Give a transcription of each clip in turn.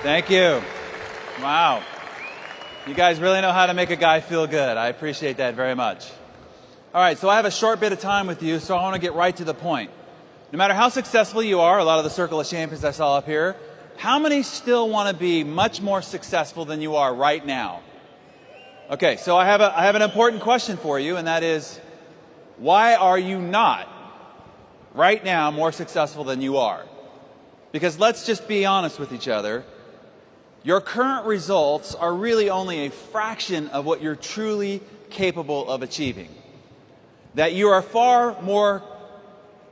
Thank you. Wow. You guys really know how to make a guy feel good. I appreciate that very much. All right, so I have a short bit of time with you, so I want to get right to the point. No matter how successful you are, a lot of the Circle of Champions I saw up here, how many still want to be much more successful than you are right now? Okay, so I have an important question for you, and that is, why are you not right now more successful than you are? Because let's just be honest with each other. Your current results are really only a fraction of what you're truly capable of achieving. That you are far more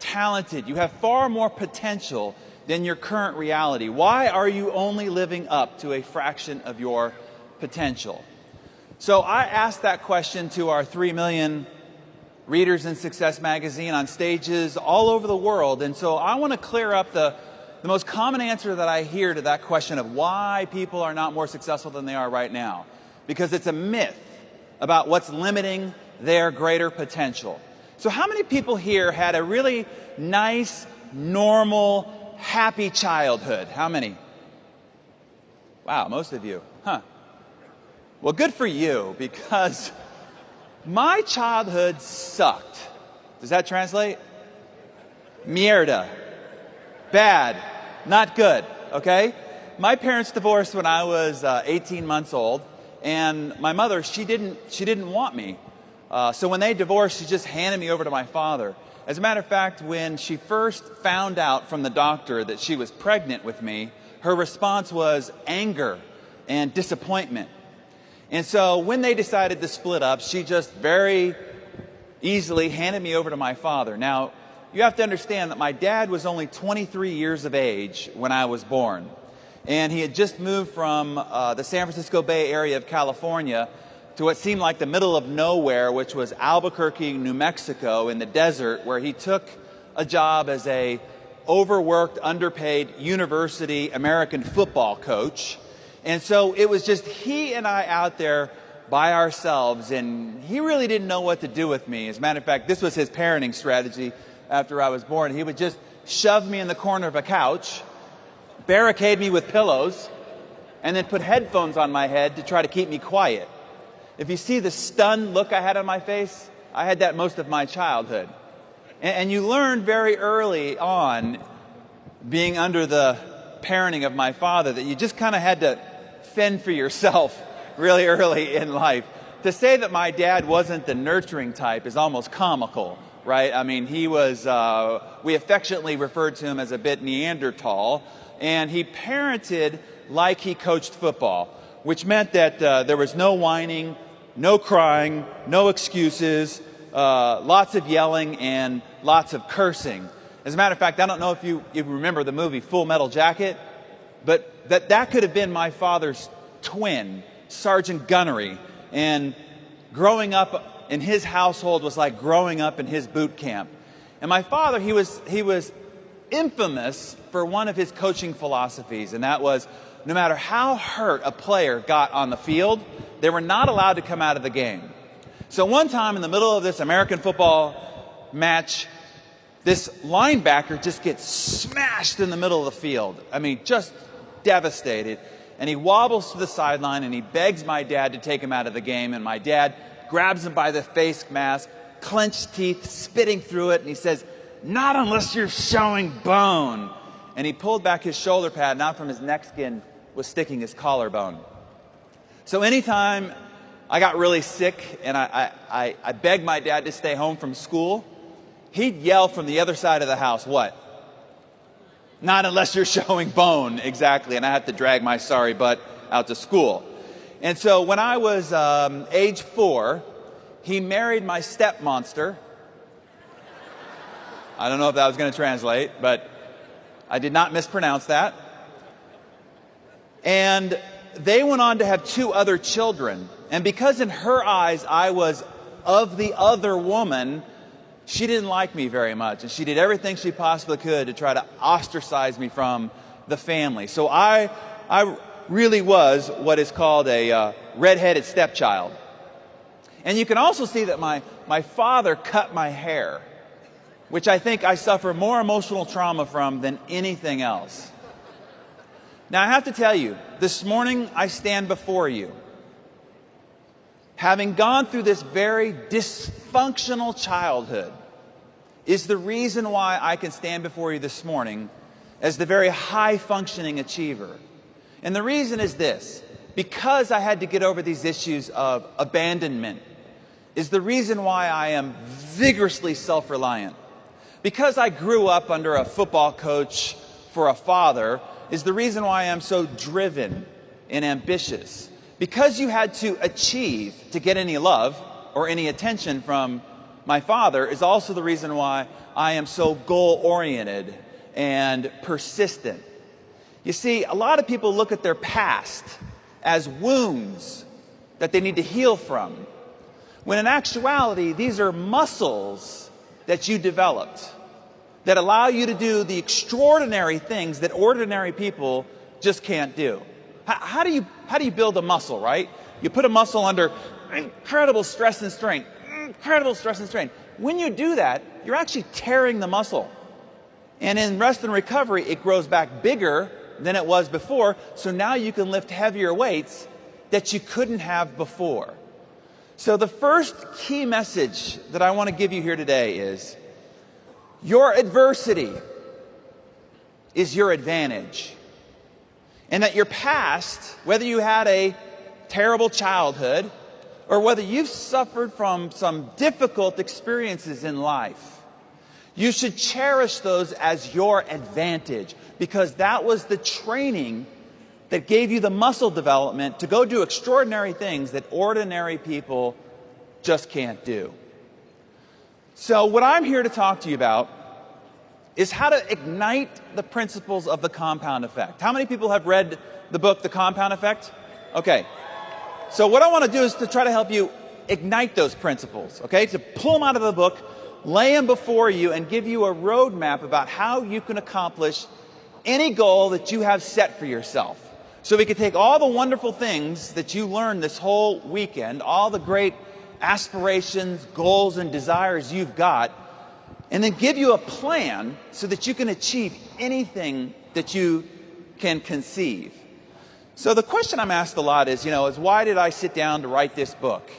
talented, you have far more potential than your current reality. Why are you only living up to a fraction of your potential? So I asked that question to our 3 million readers in Success Magazine on stages all over the world. And so I want to clear up the most common answer that I hear to that question of why people are not more successful than they are right now. Because it's a myth about what's limiting their greater potential. So how many people here had a really nice, normal, happy childhood? How many? Wow, most of you. Huh. Well, good for you, because my childhood sucked. Does that translate? Mierda. Bad. Not good. Okay? My parents divorced when I was 18 months old, and my mother, she didn't want me. So when they divorced, she just handed me over to my father. As a matter of fact, when she first found out from the doctor that she was pregnant with me, her response was anger and disappointment. And so when they decided to split up, she just very easily handed me over to my father. Now, you have to understand that my dad was only 23 years of age when I was born. And he had just moved from the San Francisco Bay Area of California to what seemed like the middle of nowhere, which was Albuquerque, New Mexico, in the desert, where he took a job as a overworked, underpaid university American football coach. And so it was just he and I out there by ourselves, and he really didn't know what to do with me. As a matter of fact, this was his parenting strategy after I was born. He would just shove me in the corner of a couch, barricade me with pillows, and then put headphones on my head to try to keep me quiet. If you see the stunned look I had on my face, I had that most of my childhood. And you learn very early on, being under the parenting of my father, that you just kind of had to fend for yourself really early in life. To say that my dad wasn't the nurturing type is almost comical, right? I mean, he was, we affectionately referred to him as a bit Neanderthal, and he parented like he coached football, which meant that there was no whining, no crying, no excuses, lots of yelling, and lots of cursing. As a matter of fact, I don't know if you remember the movie Full Metal Jacket, but that could have been my father's twin, Sergeant Gunnery. And growing up in his household was like growing up in his boot camp. And my father, he was infamous for one of his coaching philosophies, and that was no matter how hurt a player got on the field, they were not allowed to come out of the game. So one time in the middle of this American football match, this linebacker just gets smashed in the middle of the field. I mean, just devastated. And he wobbles to the sideline and he begs my dad to take him out of the game. And my dad grabs him by the face mask, clenched teeth, spitting through it. And he says, "Not unless you're showing bone." And he pulled back his shoulder pad, and out from his neck skin was sticking his collarbone. So anytime I got really sick and I begged my dad to stay home from school, he'd yell from the other side of the house, what? "Not unless you're showing bone." Exactly. And I had to drag my sorry butt out to school. And so when I was age 4, he married my stepmonster. I don't know if that was going to translate, but I did not mispronounce that. And they went on to have 2 other children. And because in her eyes I was of the other woman, she didn't like me very much. And she did everything she possibly could to try to ostracize me from the family. So I really was what is called a redheaded stepchild. And you can also see that my father cut my hair, which I think I suffer more emotional trauma from than anything else. Now, I have to tell you, this morning I stand before you, having gone through this very dysfunctional childhood, is the reason why I can stand before you this morning as the very high-functioning achiever. And the reason is this: because I had to get over these issues of abandonment, is the reason why I am vigorously self-reliant. Because I grew up under a football coach for a father, is the reason why I am so driven and ambitious. Because you had to achieve to get any love or any attention from my father is also the reason why I am so goal-oriented and persistent. You see, a lot of people look at their past as wounds that they need to heal from, when in actuality, these are muscles that you developed that allow you to do the extraordinary things that ordinary people just can't do. How do you build a muscle, right? You put a muscle under incredible stress and strain, incredible stress and strain. When you do that, you're actually tearing the muscle. And in rest and recovery, it grows back bigger than it was before, so now you can lift heavier weights that you couldn't have before. So the first key message that I want to give you here today is, your adversity is your advantage. And that your past, whether you had a terrible childhood or whether you've suffered from some difficult experiences in life, you should cherish those as your advantage, because that was the training that gave you the muscle development to go do extraordinary things that ordinary people just can't do. So what I'm here to talk to you about is how to ignite the principles of the compound effect. How many people have read the book, The Compound Effect? Okay. So what I want to do is to try to help you ignite those principles, okay? To pull them out of the book, lay them before you, and give you a roadmap about how you can accomplish any goal that you have set for yourself. So we can take all the wonderful things that you learned this whole weekend, all the great aspirations, goals, and desires you've got, and then give you a plan so that you can achieve anything that you can conceive. So the question I'm asked a lot is why did I sit down to write this book?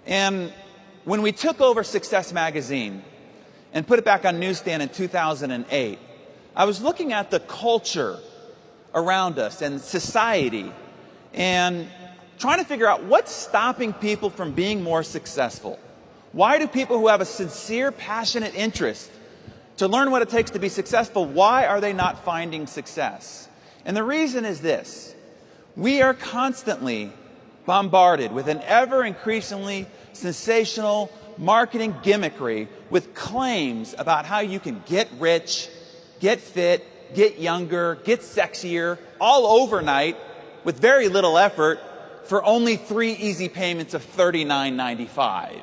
And when we took over Success Magazine and put it back on newsstand in 2008, I was looking at the culture around us and society and trying to figure out what's stopping people from being more successful. Why do people who have a sincere, passionate interest to learn what it takes to be successful, why are they not finding success? And the reason is this: we are constantly bombarded with an ever-increasingly sensational marketing gimmickry with claims about how you can get rich, get fit, get younger, get sexier, all overnight with very little effort for only 3 easy payments of $39.95.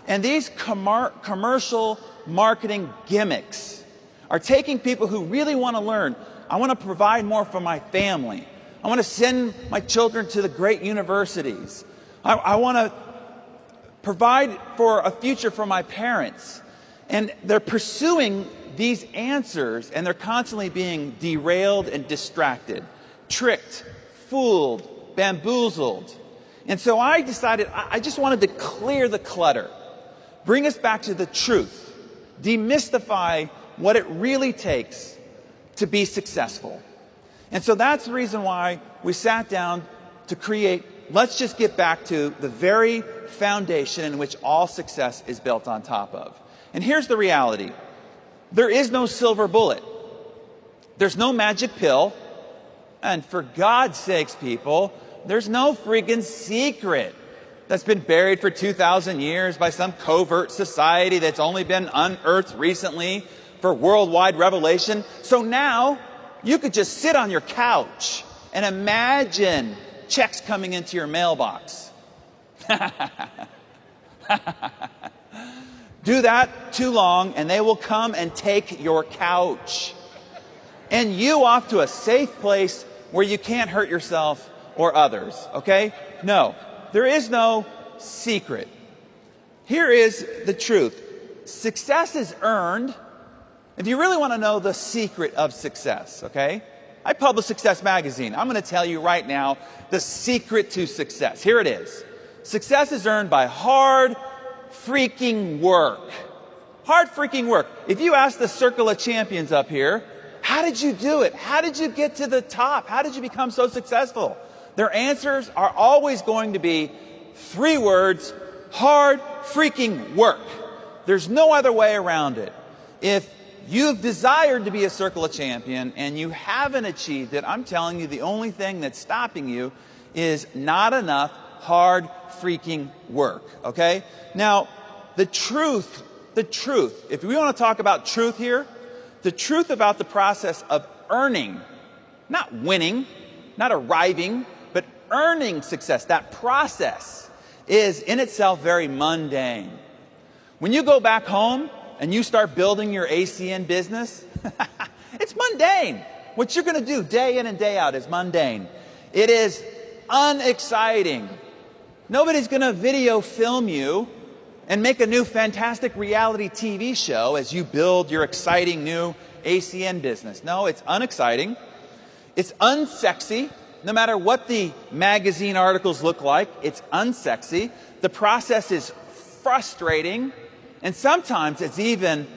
And these commercial marketing gimmicks are taking people who really want to learn. I want to provide more for my family. I want to send my children to the great universities. I want to provide for a future for my parents. And they're pursuing these answers, and they're constantly being derailed and distracted, tricked, fooled, bamboozled. And so I decided I just wanted to clear the clutter, bring us back to the truth, demystify what it really takes to be successful. And so that's the reason why we sat down to create, let's just get back to the very foundation in which all success is built on top of. And here's the reality. There is no silver bullet. There's no magic pill. And for God's sakes, people, there's no freaking secret that's been buried for 2,000 years by some covert society that's only been unearthed recently for worldwide revelation. So now you could just sit on your couch and imagine checks coming into your mailbox. Do that too long and they will come and take your couch and you off to a safe place where you can't hurt yourself or others, okay? No, there is no secret. Here is the truth. Success is earned. If you really want to know the secret of success, okay? I publish Success Magazine. I'm going to tell you right now the secret to success. Here it is. Success is earned by hard freaking work. Hard freaking work. If you ask the circle of champions up here, how did you do it? How did you get to the top? How did you become so successful? Their answers are always going to be 3 words: hard freaking work. There's no other way around it. If you've desired to be a circle of champion and you haven't achieved it, I'm telling you the only thing that's stopping you is not enough hard freaking work, okay? Now, the truth, if we want to talk about truth here, the truth about the process of earning, not winning, not arriving, but earning success, that process is in itself very mundane. When you go back home and you start building your ACN business, it's mundane. What you're going to do day in and day out is mundane. It is unexciting. Nobody's going to video film you and make a new fantastic reality TV show as you build your exciting new ACN business. No, it's unexciting. It's unsexy. No matter what the magazine articles look like, it's unsexy. The process is frustrating. And sometimes it's even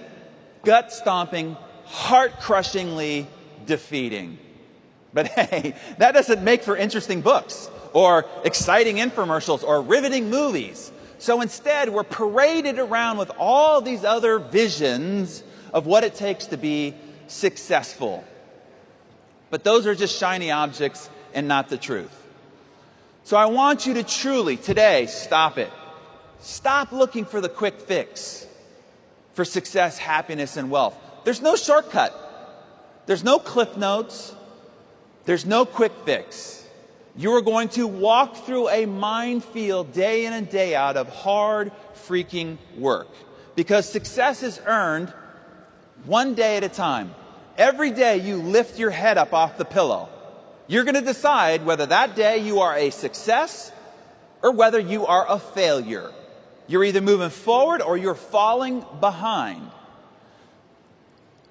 gut-stomping, heart-crushingly defeating. But hey, that doesn't make for interesting books or exciting infomercials or riveting movies. So instead, we're paraded around with all these other visions of what it takes to be successful. But those are just shiny objects and not the truth. So I want you to truly, today, stop it. Stop looking for the quick fix for success, happiness, and wealth. There's no shortcut. There's no cliff notes. There's no quick fix. You are going to walk through a minefield day in and day out of hard freaking work. Because success is earned one day at a time. Every day you lift your head up off the pillow. You're going to decide whether that day you are a success or whether you are a failure. You're either moving forward or you're falling behind.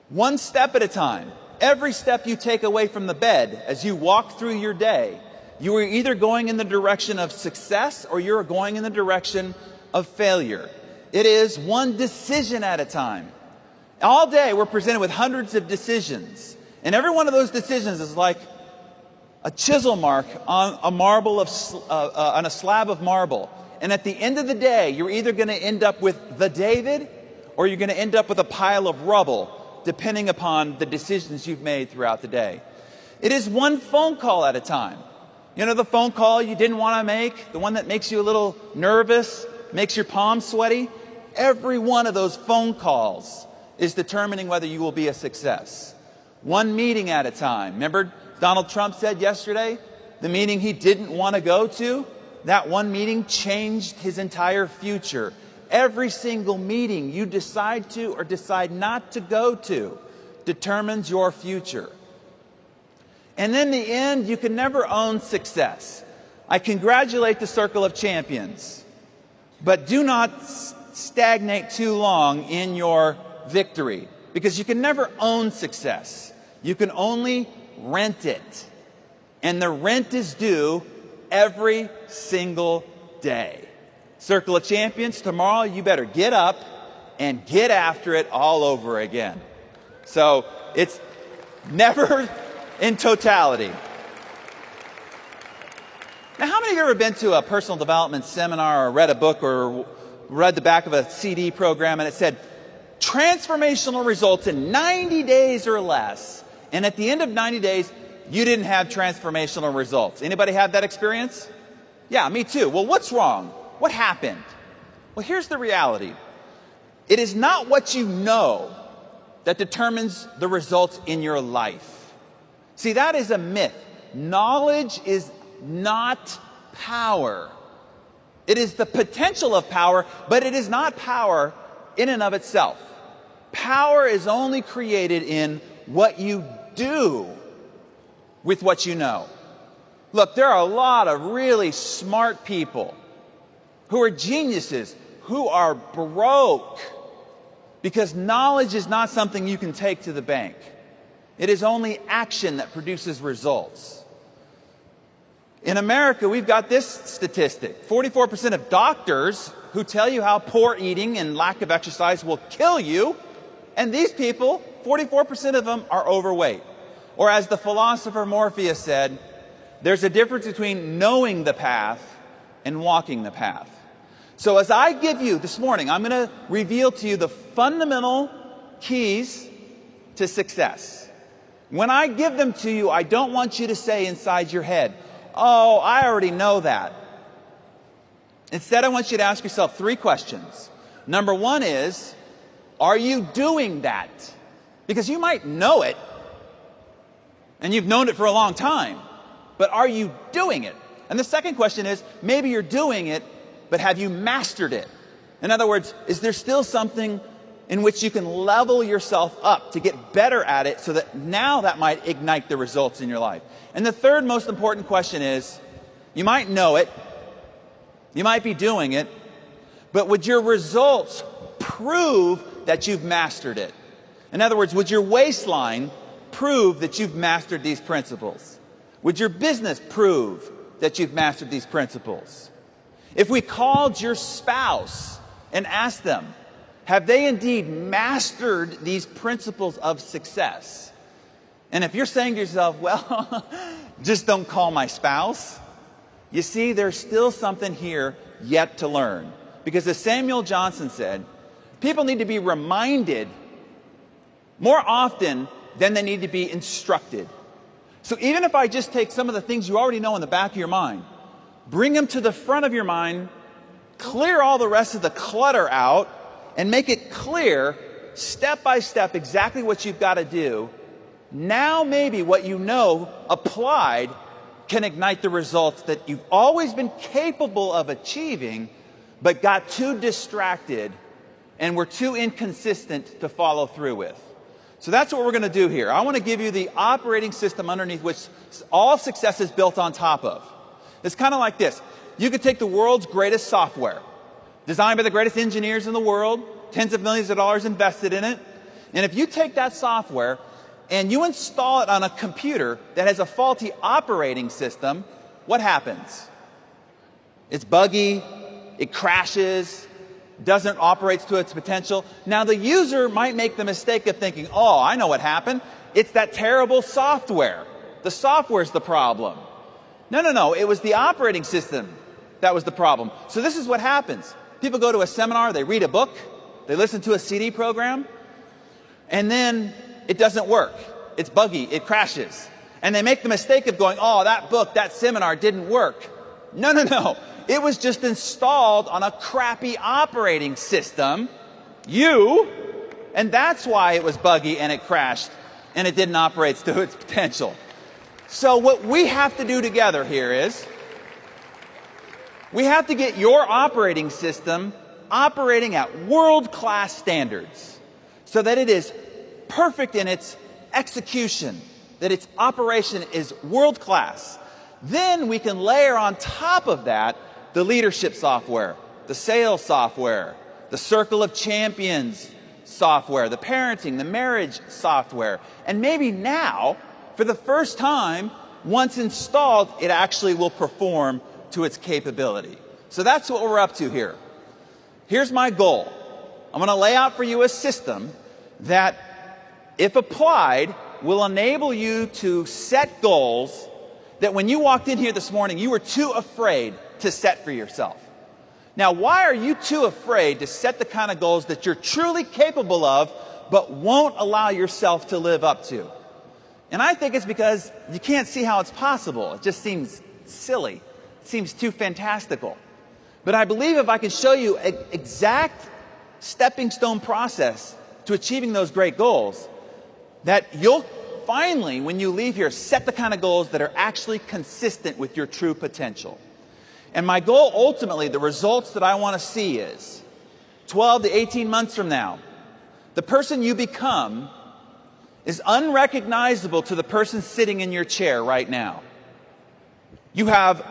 One step at a time. Every step you take away from the bed as you walk through your day, you are either going in the direction of success or you're going in the direction of failure. It is one decision at a time. All day we're presented with hundreds of decisions. And every one of those decisions is like a chisel mark on a marble on a slab of marble. And at the end of the day, you're either going to end up with the David or you're going to end up with a pile of rubble, depending upon the decisions you've made throughout the day. It is one phone call at a time. You know, the phone call you didn't want to make, the one that makes you a little nervous, makes your palms sweaty. Every one of those phone calls is determining whether you will be a success. One meeting at a time. Remember, Donald Trump said yesterday, the meeting he didn't want to go to, that one meeting changed his entire future. Every single meeting you decide to or decide not to go to determines your future. And in the end, you can never own success. I congratulate the Circle of Champions, but do not stagnate too long in your victory, because you can never own success. You can only rent it. And the rent is due every single day. Circle of Champions, tomorrow you better get up and get after it all over again. So it's never in totality. Now, how many of you have ever been to a personal development seminar or read a book or read the back of a CD program and it said, transformational results in 90 days or less, and at the end of 90 days, you didn't have transformational results? Anybody have that experience? Yeah, me too. Well, what's wrong? What happened? Well, here's the reality. It is not what you know that determines the results in your life. See, that is a myth. Knowledge is not power. It is the potential of power, but it is not power in and of itself. Power is only created in what you do with what you know. Look, there are a lot of really smart people who are geniuses, who are broke, because knowledge is not something you can take to the bank. It is only action that produces results. In America, we've got this statistic. 44% of doctors who tell you how poor eating and lack of exercise will kill you, and these people, 44% of them are overweight. Or as the philosopher Morpheus said, there's a difference between knowing the path and walking the path. So as I give you this morning, I'm going to reveal to you the fundamental keys to success. When I give them to you, I don't want you to say inside your head, oh, I already know that. Instead, I want you to ask yourself 3 questions. Number 1 is, are you doing that? Because you might know it, and you've known it for a long time, but are you doing it? And the second question is, maybe you're doing it, but have you mastered it? In other words, is there still something in which you can level yourself up to get better at it so that now that might ignite the results in your life? And the third most important question is, you might know it, you might be doing it, but would your results prove that you've mastered it? In other words, would your waistline prove that you've mastered these principles? Would your business prove that you've mastered these principles? If we called your spouse and asked them, have they indeed mastered these principles of success? And if you're saying to yourself, well, just don't call my spouse, you see, there's still something here yet to learn. Because as Samuel Johnson said, people need to be reminded more often than they need to be instructed. So even if I just take some of the things you already know in the back of your mind, bring them to the front of your mind, clear all the rest of the clutter out, and make it clear, step by step, exactly what you've got to do, now maybe what you know applied can ignite the results that you've always been capable of achieving, but got too distracted and were too inconsistent to follow through with. So that's what we're going to do here. I want to give you the operating system underneath which all success is built on top of. It's kind of like this. You could take the world's greatest software, designed by the greatest engineers in the world, tens of millions of dollars invested in it. And if you take that software and you install it on a computer that has a faulty operating system, what happens? It's buggy, it crashes, doesn't operate to its potential. Now the user might make the mistake of thinking, oh, I know what happened. It's that terrible software. The software's the problem. No. It was the operating system that was the problem. So this is what happens. People go to a seminar, they read a book, they listen to a CD program, and then it doesn't work. It's buggy, it crashes. And they make the mistake of going, oh, that book, that seminar didn't work. No. It was just installed on a crappy operating system, and that's why it was buggy and it crashed and it didn't operate to its potential. So what we have to do together here is we have to get your operating system operating at world-class standards so that it is perfect in its execution, that its operation is world-class. Then we can layer on top of that the leadership software, the sales software, the Circle of Champions software, the parenting, the marriage software. And maybe now, for the first time, once installed, it actually will perform to its capability. So that's what we're up to here. Here's my goal. I'm going to lay out for you a system that, if applied, will enable you to set goals that when you walked in here this morning, you were too afraid to set for yourself. Now, why are you too afraid to set the kind of goals that you're truly capable of, but won't allow yourself to live up to? And I think it's because you can't see how it's possible. It just seems silly. It seems too fantastical. But I believe if I can show you an exact stepping stone process to achieving those great goals, that you'll finally, when you leave here, set the kind of goals that are actually consistent with your true potential. And my goal, ultimately, the results that I want to see is 12 to 18 months from now, the person you become is unrecognizable to the person sitting in your chair right now. You have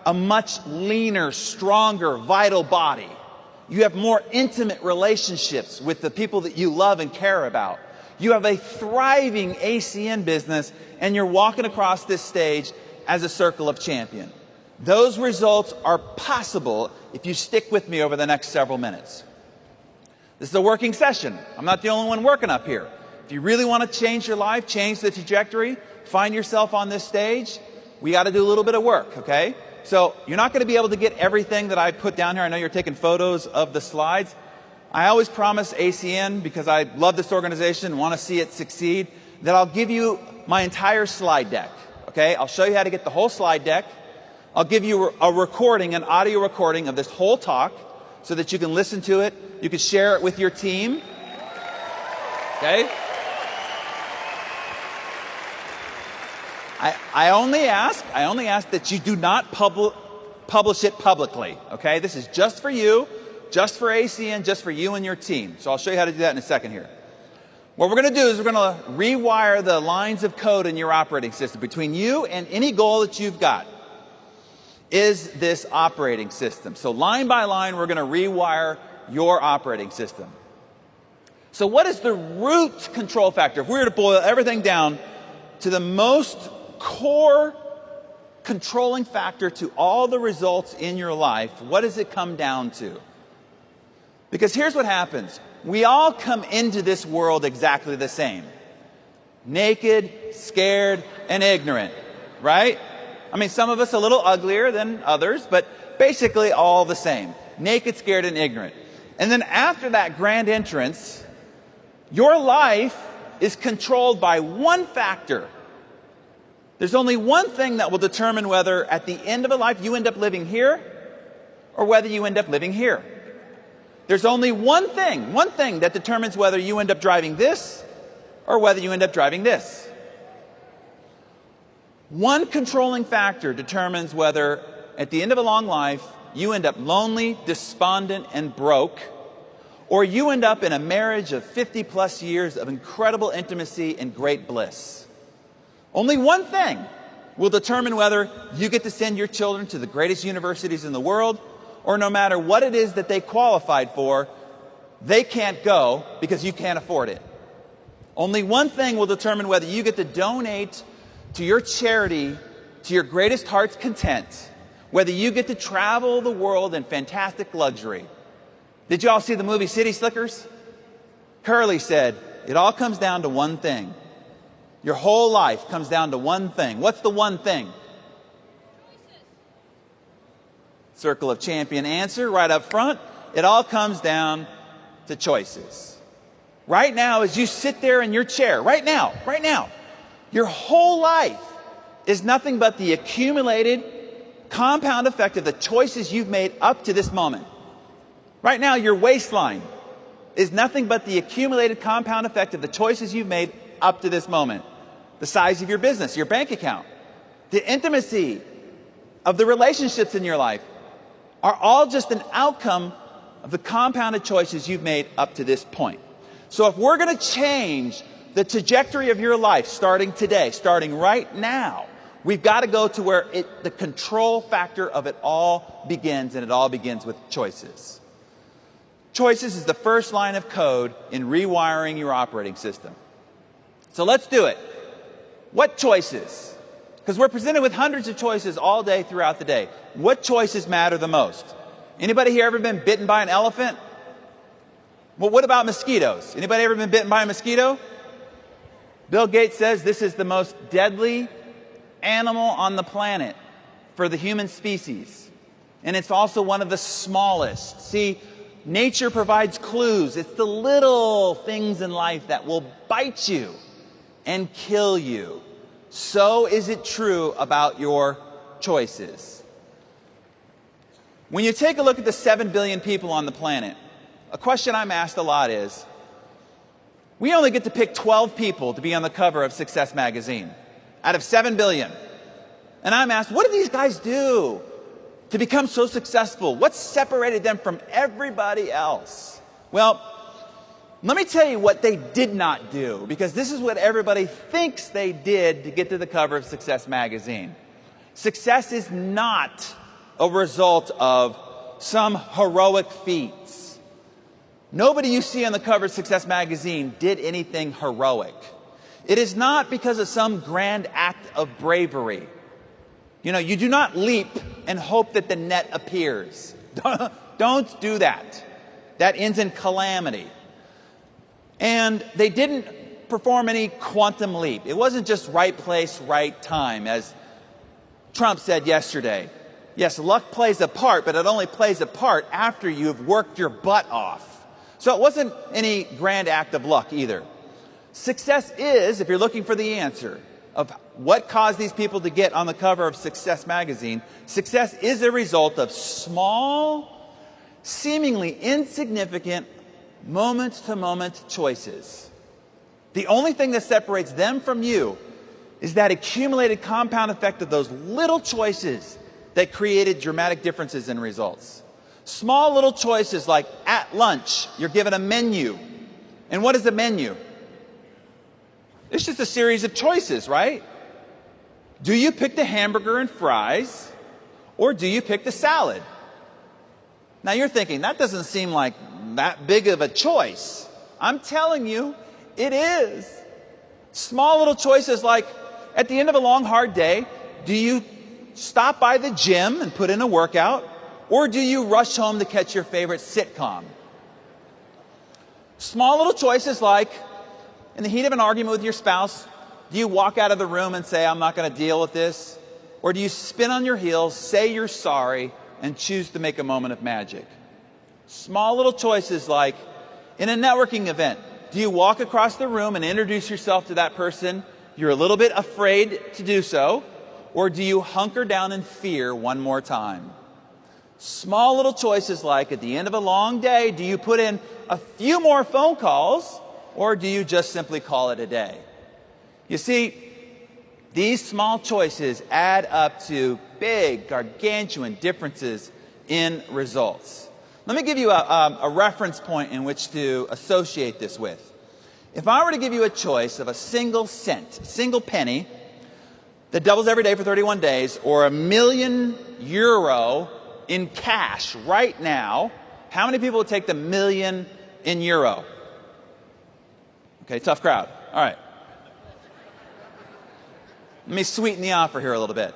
a much leaner, stronger, vital body. You have more intimate relationships with the people that you love and care about. You have a thriving ACN business, and you're walking across this stage as a circle of champion. Those results are possible if you stick with me over the next several minutes. This is a working session. I'm not the only one working up here. If you really want to change your life, change the trajectory, find yourself on this stage, we got to do a little bit of work, okay? So you're not going to be able to get everything that I put down here. I know you're taking photos of the slides. I always promise ACN, because I love this organization and want to see it succeed, that I'll give you my entire slide deck, okay? I'll show you how to get the whole slide deck. I'll give you a recording, an audio recording of this whole talk so that you can listen to it. You can share it with your team, okay? I only ask that you do not publish it publicly, okay? This is just for you, just for ACN, just for you and your team. So I'll show you how to do that in a second here. What we're going to do is we're going to rewire the lines of code in your operating system. Between you and any goal that you've got is this operating system. So line by line, we're going to rewire your operating system. So what is the root control factor? If we were to boil everything down to the most core controlling factor to all the results in your life, what does it come down to? Because here's what happens. We all come into this world exactly the same. Naked, scared, and ignorant, right? I mean, some of us a little uglier than others, but basically all the same. Naked, scared, and ignorant. And then after that grand entrance, your life is controlled by one factor. There's only one thing that will determine whether at the end of a life you end up living here or whether you end up living here. There's only one thing that determines whether you end up driving this or whether you end up driving this. One controlling factor determines whether at the end of a long life you end up lonely, despondent, and broke, or you end up in a marriage of 50 plus years of incredible intimacy and great bliss. Only one thing will determine whether you get to send your children to the greatest universities in the world, or no matter what it is that they qualified for, they can't go because you can't afford it. Only one thing will determine whether you get to donate to your charity to your greatest heart's content, whether you get to travel the world in fantastic luxury. Did you all see the movie City Slickers? Curly said, it all comes down to one thing. Your whole life comes down to one thing. What's the one thing? Choices. Circle of champion answer right up front. It all comes down to choices. Right now, as you sit there in your chair, right now, your whole life is nothing but the accumulated compound effect of the choices you've made up to this moment. Right now, your waistline is nothing but the accumulated compound effect of the choices you've made up to this moment. The size of your business, your bank account, the intimacy of the relationships in your life are all just an outcome of the compounded choices you've made up to this point. So if we're going to change the trajectory of your life starting today, starting right now, we've got to go to where the control factor of it all begins, and it all begins with choices. Choices is the first line of code in rewiring your operating system. So let's do it. What choices? Because we're presented with hundreds of choices all day throughout the day. What choices matter the most? Anybody here ever been bitten by an elephant? Well, what about mosquitoes? Anybody ever been bitten by a mosquito? Bill Gates says this is the most deadly animal on the planet for the human species. And it's also one of the smallest. See, nature provides clues. It's the little things in life that will bite you and kill you. So is it true about your choices. When you take a look at the 7 billion people on the planet, a question I'm asked a lot is, we only get to pick 12 people to be on the cover of Success magazine out of 7 billion. And I'm asked, what do these guys do to become so successful? What separated them from everybody else? Well, let me tell you what they did not do, because this is what everybody thinks they did to get to the cover of Success magazine. Success is not a result of some heroic feats. Nobody you see on the cover of Success Magazine did anything heroic. It is not because of some grand act of bravery. You know, you do not leap and hope that the net appears. Don't do that. That ends in calamity. And they didn't perform any quantum leap. It wasn't just right place, right time, as Trump said yesterday. Yes, luck plays a part, but it only plays a part after you've worked your butt off. So it wasn't any grand act of luck either. Success is, if you're looking for the answer of what caused these people to get on the cover of Success Magazine, success is a result of small, seemingly insignificant, moment-to-moment choices. The only thing that separates them from you is that accumulated compound effect of those little choices that created dramatic differences in results. Small little choices like at lunch, you're given a menu. And what is the menu? It's just a series of choices, right? Do you pick the hamburger and fries, or do you pick the salad? Now you're thinking, that doesn't seem like that big of a choice. I'm telling you, it is. Small little choices like, at the end of a long, hard day, do you stop by the gym and put in a workout, or do you rush home to catch your favorite sitcom? Small little choices like, in the heat of an argument with your spouse, do you walk out of the room and say, I'm not going to deal with this? Or do you spin on your heels, say you're sorry, and choose to make a moment of magic? Small little choices like, in a networking event, do you walk across the room and introduce yourself to that person? You're a little bit afraid to do so. Or do you hunker down in fear one more time? Small little choices like, at the end of a long day, do you put in a few more phone calls, or do you just simply call it a day? You see, these small choices add up to big, gargantuan differences in results. Let me give you a reference point in which to associate this with. If I were to give you a choice of a single cent, a single penny, that doubles every day for 31 days, or €1,000,000 in cash right now, how many people would take the million in euro? Okay, tough crowd. All right. Let me sweeten the offer here a little bit.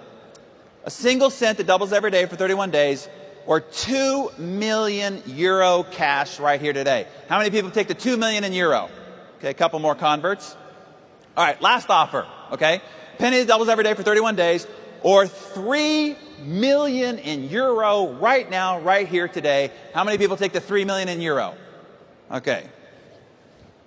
A single cent that doubles every day for 31 days, or €2,000,000 cash right here today. How many people take the 2 million in euro? Okay, a couple more converts. All right, last offer, okay? Penny that doubles every day for 31 days, or 3 million in euro right now, right here today. How many people take the 3 million in euro? Okay.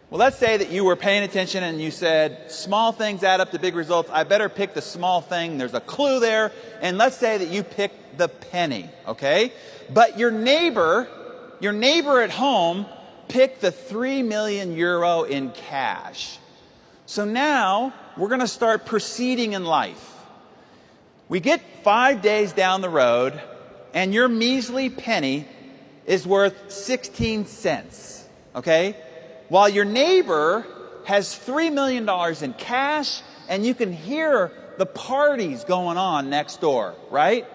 Well, let's say that you were paying attention and you said, small things add up to big results. I better pick the small thing. There's a clue there. And let's say that you pick the penny, okay? But your neighbor at home picked the 3 million euro in cash. So now we're going to start proceeding in life. We get 5 days down the road, and your measly penny is worth 16 cents, okay? While your neighbor has $3 million in cash, and you can hear the parties going on next door, right?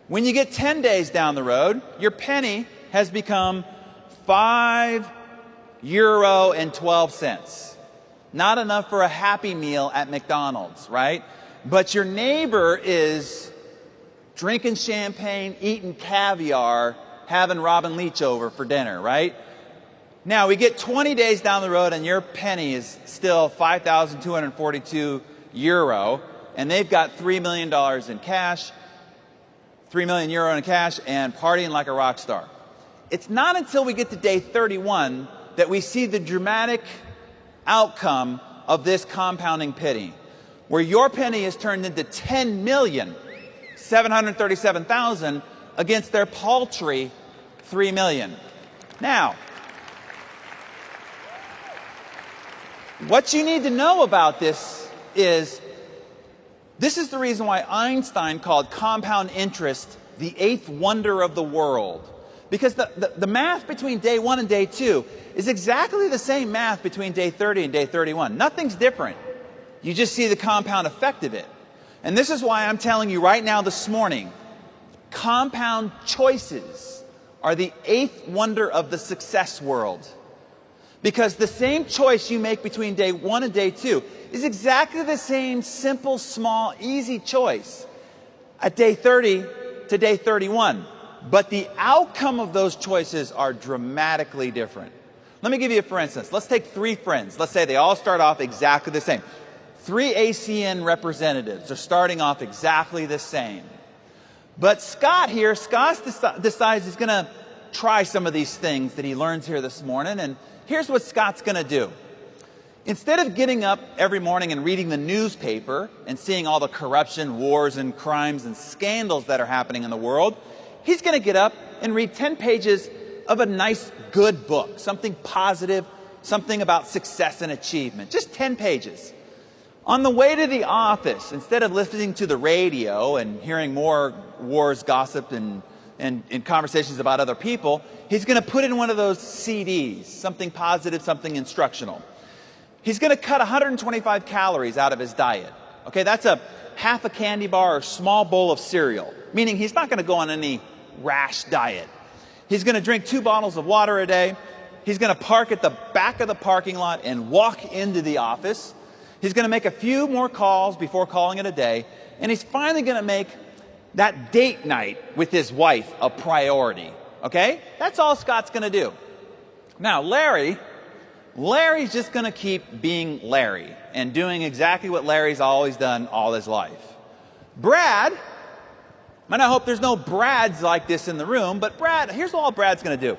When you get 10 days down the road, your penny has become €5.12. Not enough for a Happy Meal at McDonald's, right? But your neighbor is drinking champagne, eating caviar, having Robin Leach over for dinner, right? Now, we get 20 days down the road and your penny is still €5,242, and they've got $3 million in cash, €3 million in cash, and partying like a rock star. It's not until we get to day 31 that we see the dramatic outcome of this compounding penny, where your penny is turned into 10,737,000 against their paltry 3 million. Now, what you need to know about this is the reason why Einstein called compound interest the eighth wonder of the world. Because the math between day 1 and day 2 is exactly the same math between day 30 and day 31. Nothing's different. You just see the compound effect of it. And this is why I'm telling you right now this morning, compound choices are the eighth wonder of the success world. Because the same choice you make between day 1 and day 2 is exactly the same simple, small, easy choice at day 30 to day 31. But the outcome of those choices are dramatically different. Let me give you a for instance. Let's take 3 friends. Let's say they all start off exactly the same. 3 ACN representatives are starting off exactly the same. But Scott decides he's going to try some of these things that he learns here this morning. And here's what Scott's going to do. Instead of getting up every morning and reading the newspaper and seeing all the corruption, wars, and crimes and scandals that are happening in the world, he's going to get up and read 10 pages of a nice, good book, something positive, something about success and achievement. Just 10 pages. On the way to the office, instead of listening to the radio and hearing more wars, gossip, and conversations about other people, he's going to put in one of those CDs, something positive, something instructional. He's going to cut 125 calories out of his diet. Okay, that's a half a candy bar or small bowl of cereal, meaning he's not going to go on any rash diet. He's going to drink 2 bottles of water a day. He's going to park at the back of the parking lot and walk into the office. He's going to make a few more calls before calling it a day. And he's finally going to make that date night with his wife a priority. Okay? That's all Scott's going to do. Now, Larry's just going to keep being Larry and doing exactly what Larry's always done all his life. Brad, and I hope there's no Brads like this in the room, but here's all Brad's going to do.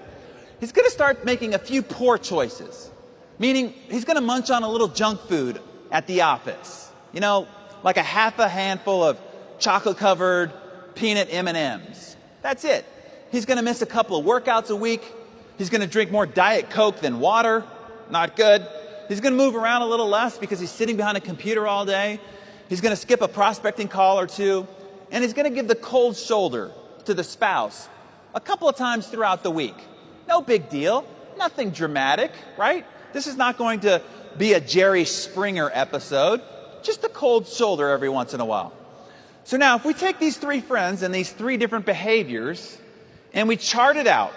He's going to start making a few poor choices, meaning he's going to munch on a little junk food at the office. You know, like a half a handful of chocolate-covered peanut M&Ms. That's it. He's going to miss a couple of workouts a week. He's going to drink more Diet Coke than water. Not good. He's going to move around a little less because he's sitting behind a computer all day. He's going to skip a prospecting call or 2. And he's going to give the cold shoulder to the spouse a couple of times throughout the week. No big deal. Nothing dramatic, right? This is not going to be a Jerry Springer episode. Just a cold shoulder every once in a while. So now, if we take these 3 friends and these 3 different behaviors and we chart it out,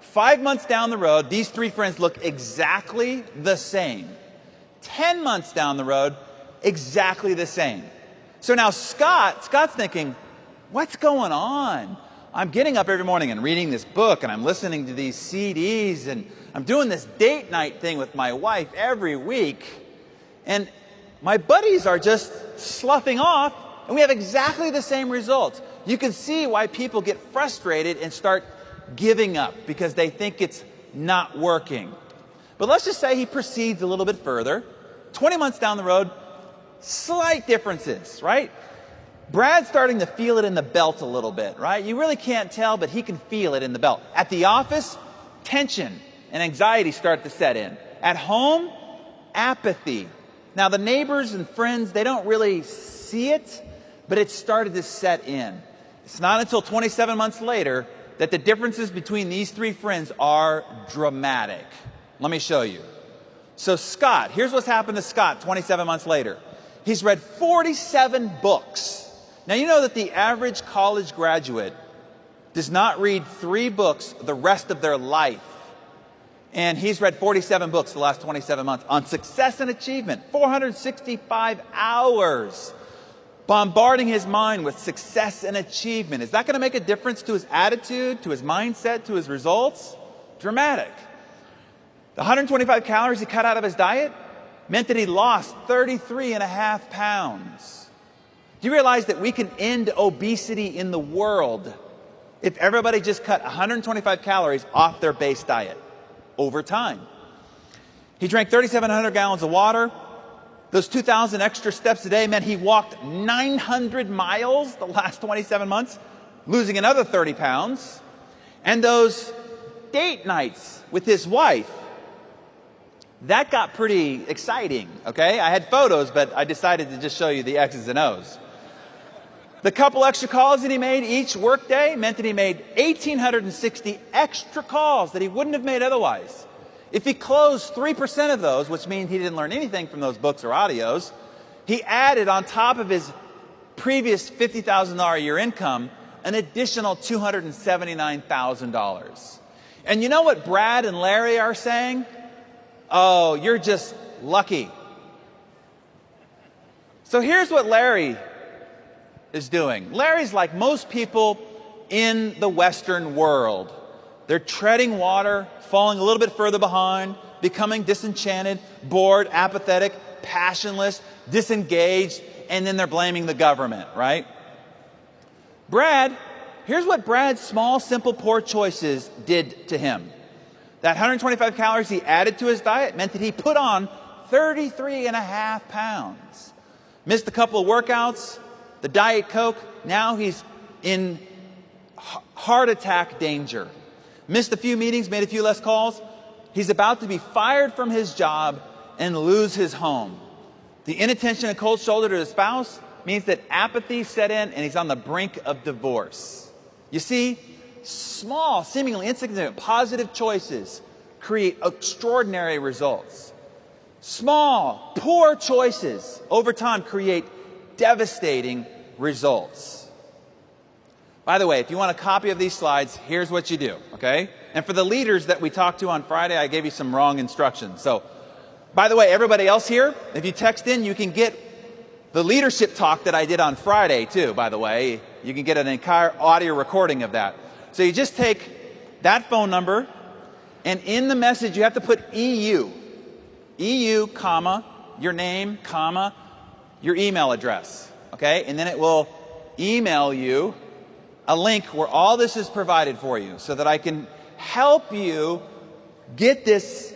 5 months down the road, these 3 friends look exactly the same. 10 months down the road, exactly the same. So now Scott's thinking, what's going on? I'm getting up every morning and reading this book, and I'm listening to these CDs, and I'm doing this date night thing with my wife every week. And my buddies are just sloughing off, and we have exactly the same results. You can see why people get frustrated and start giving up because they think it's not working. But let's just say he proceeds a little bit further. 20 months down the road, slight differences, right? Brad's starting to feel it in the belt a little bit, right? You really can't tell, but he can feel it in the belt. At the office, tension and anxiety start to set in. At home, apathy. Now, the neighbors and friends, they don't really see it, but it started to set in. It's not until 27 months later that the differences between these 3 friends are dramatic. Let me show you. So Scott, here's what's happened to Scott 27 months later. He's read 47 books. Now, you know that the average college graduate does not read 3 books the rest of their life. And he's read 47 books the last 27 months on success and achievement. 465 hours bombarding his mind with success and achievement. Is that going to make a difference to his attitude, to his mindset, to his results? Dramatic. The 125 calories he cut out of his diet meant that he lost 33.5 pounds. Do you realize that we can end obesity in the world if everybody just cut 125 calories off their base diet over time? He drank 3,700 gallons of water. Those 2,000 extra steps a day meant he walked 900 miles the last 27 months, losing another 30 pounds. And those date nights with his wife, that got pretty exciting, okay? I had photos, but I decided to just show you the X's and O's. The couple extra calls that he made each workday meant that he made 1,860 extra calls that he wouldn't have made otherwise. If he closed 3% of those, which means he didn't learn anything from those books or audios, he added on top of his previous $50,000 a year income an additional $279,000. And you know what Brad and Larry are saying? Oh, you're just lucky. So here's what Larry is doing. Larry's like most people in the Western world. They're treading water, falling a little bit further behind, becoming disenchanted, bored, apathetic, passionless, disengaged, and then they're blaming the government, right? Here's what Brad's small, simple, poor choices did to him. That 125 calories he added to his diet meant that he put on 33.5 pounds. Missed a couple of workouts, the Diet Coke, now he's in heart attack danger. Missed a few meetings, made a few less calls. He's about to be fired from his job and lose his home. The inattention and cold shoulder to his spouse means that apathy set in and he's on the brink of divorce. You see, small, seemingly insignificant, positive choices create extraordinary results. Small, poor choices over time create devastating results. By the way, if you want a copy of these slides, here's what you do, okay? And for the leaders that we talked to on Friday, I gave you some wrong instructions. So, by the way, everybody else here, if you text in, you can get the leadership talk that I did on Friday too, by the way. You can get an entire audio recording of that. So you just take that phone number, and in the message you have to put EU. EU, comma, your name, comma, your email address, okay? And then it will email you a link where all this is provided for you so that I can help you get this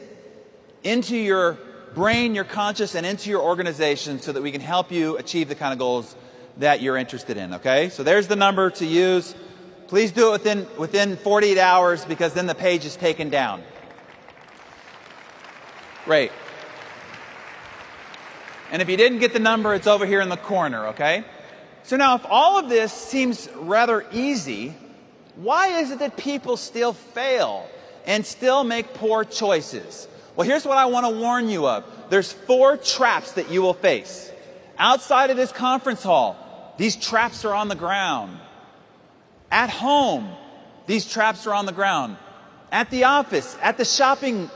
into your brain, your conscious, and into your organization so that we can help you achieve the kind of goals that you're interested in, okay? So there's the number to use. Please do it within 48 hours because then the page is taken down. Great. And if you didn't get the number, it's over here in the corner, okay? So now if all of this seems rather easy, why is it that people still fail and still make poor choices? Well, here's what I want to warn you of. There's 4 traps that you will face. Outside of this conference hall, these traps are on the ground. At home, these traps are on the ground. At the office, at the shopping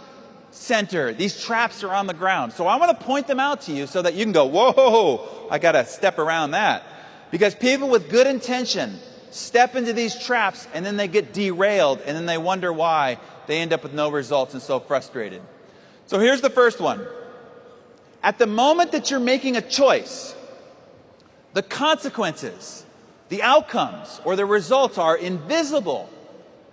center, these traps are on the ground. So I want to point them out to you so that you can go, whoa, I got to step around that. Because people with good intention step into these traps and then they get derailed and then they wonder why they end up with no results and so frustrated. So here's the first one. At the moment that you're making a choice, the consequences, the outcomes, or the results are invisible.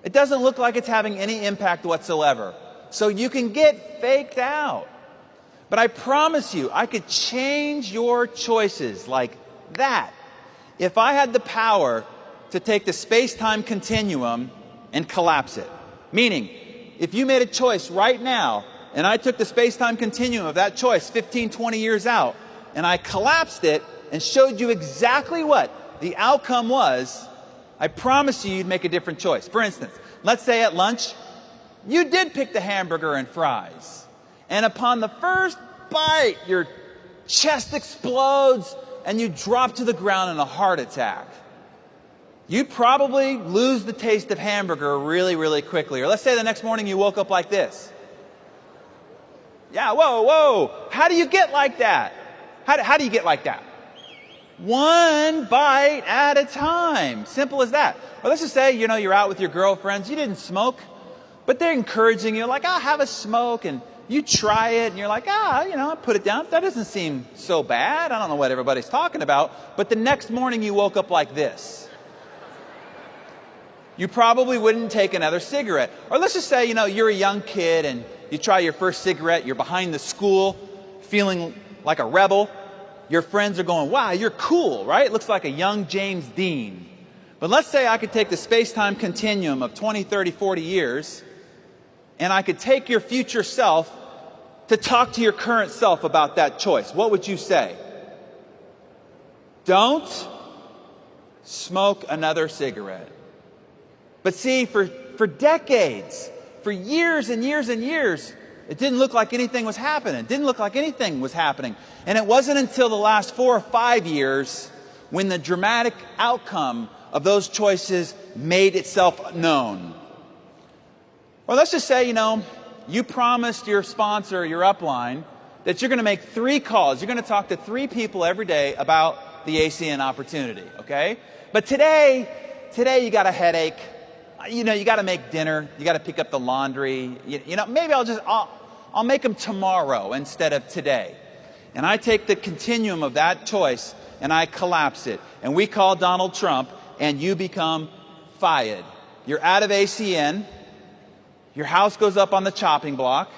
It doesn't look like it's having any impact whatsoever. So you can get faked out. But I promise you, I could change your choices like that if I had the power to take the space-time continuum and collapse it. Meaning, if you made a choice right now, and I took the space-time continuum of that choice 15, 20 years out, and I collapsed it and showed you exactly what the outcome was, I promise you'd make a different choice. For instance, let's say at lunch, you did pick the hamburger and fries. And upon the first bite, your chest explodes and you drop to the ground in a heart attack. You'd probably lose the taste of hamburger really, really quickly. Or let's say the next morning you woke up like this. Yeah, whoa. How do you get like that? How do you get like that? One bite at a time. Simple as that. Or let's just say, you're out with your girlfriends. You didn't smoke, but they're encouraging you, like, have a smoke. And you try it, and you're like, put it down. That doesn't seem so bad. I don't know what everybody's talking about. But the next morning you woke up like this. You probably wouldn't take another cigarette. Or let's just say, you're a young kid, and you try your first cigarette. You're behind the school, feeling like a rebel. Your friends are going, wow, you're cool, right? Looks like a young James Dean. But let's say I could take the space-time continuum of 20, 30, 40 years, and I could take your future self to talk to your current self about that choice. What would you say? Don't smoke another cigarette. But see, for decades, for years and years and years, it didn't look like anything was happening. And it wasn't until the last 4 or 5 years when the dramatic outcome of those choices made itself known. Or let's just say, you promised your sponsor, your upline, that you're going to make 3 calls. You're going to talk to 3 people every day about the ACN opportunity, okay? But today you got a headache. You got to make dinner. You got to pick up the laundry. Maybe I'll make them tomorrow instead of today. And I take the continuum of that choice and I collapse it. And we call Donald Trump and you become fired. You're out of ACN. Your house goes up on the chopping block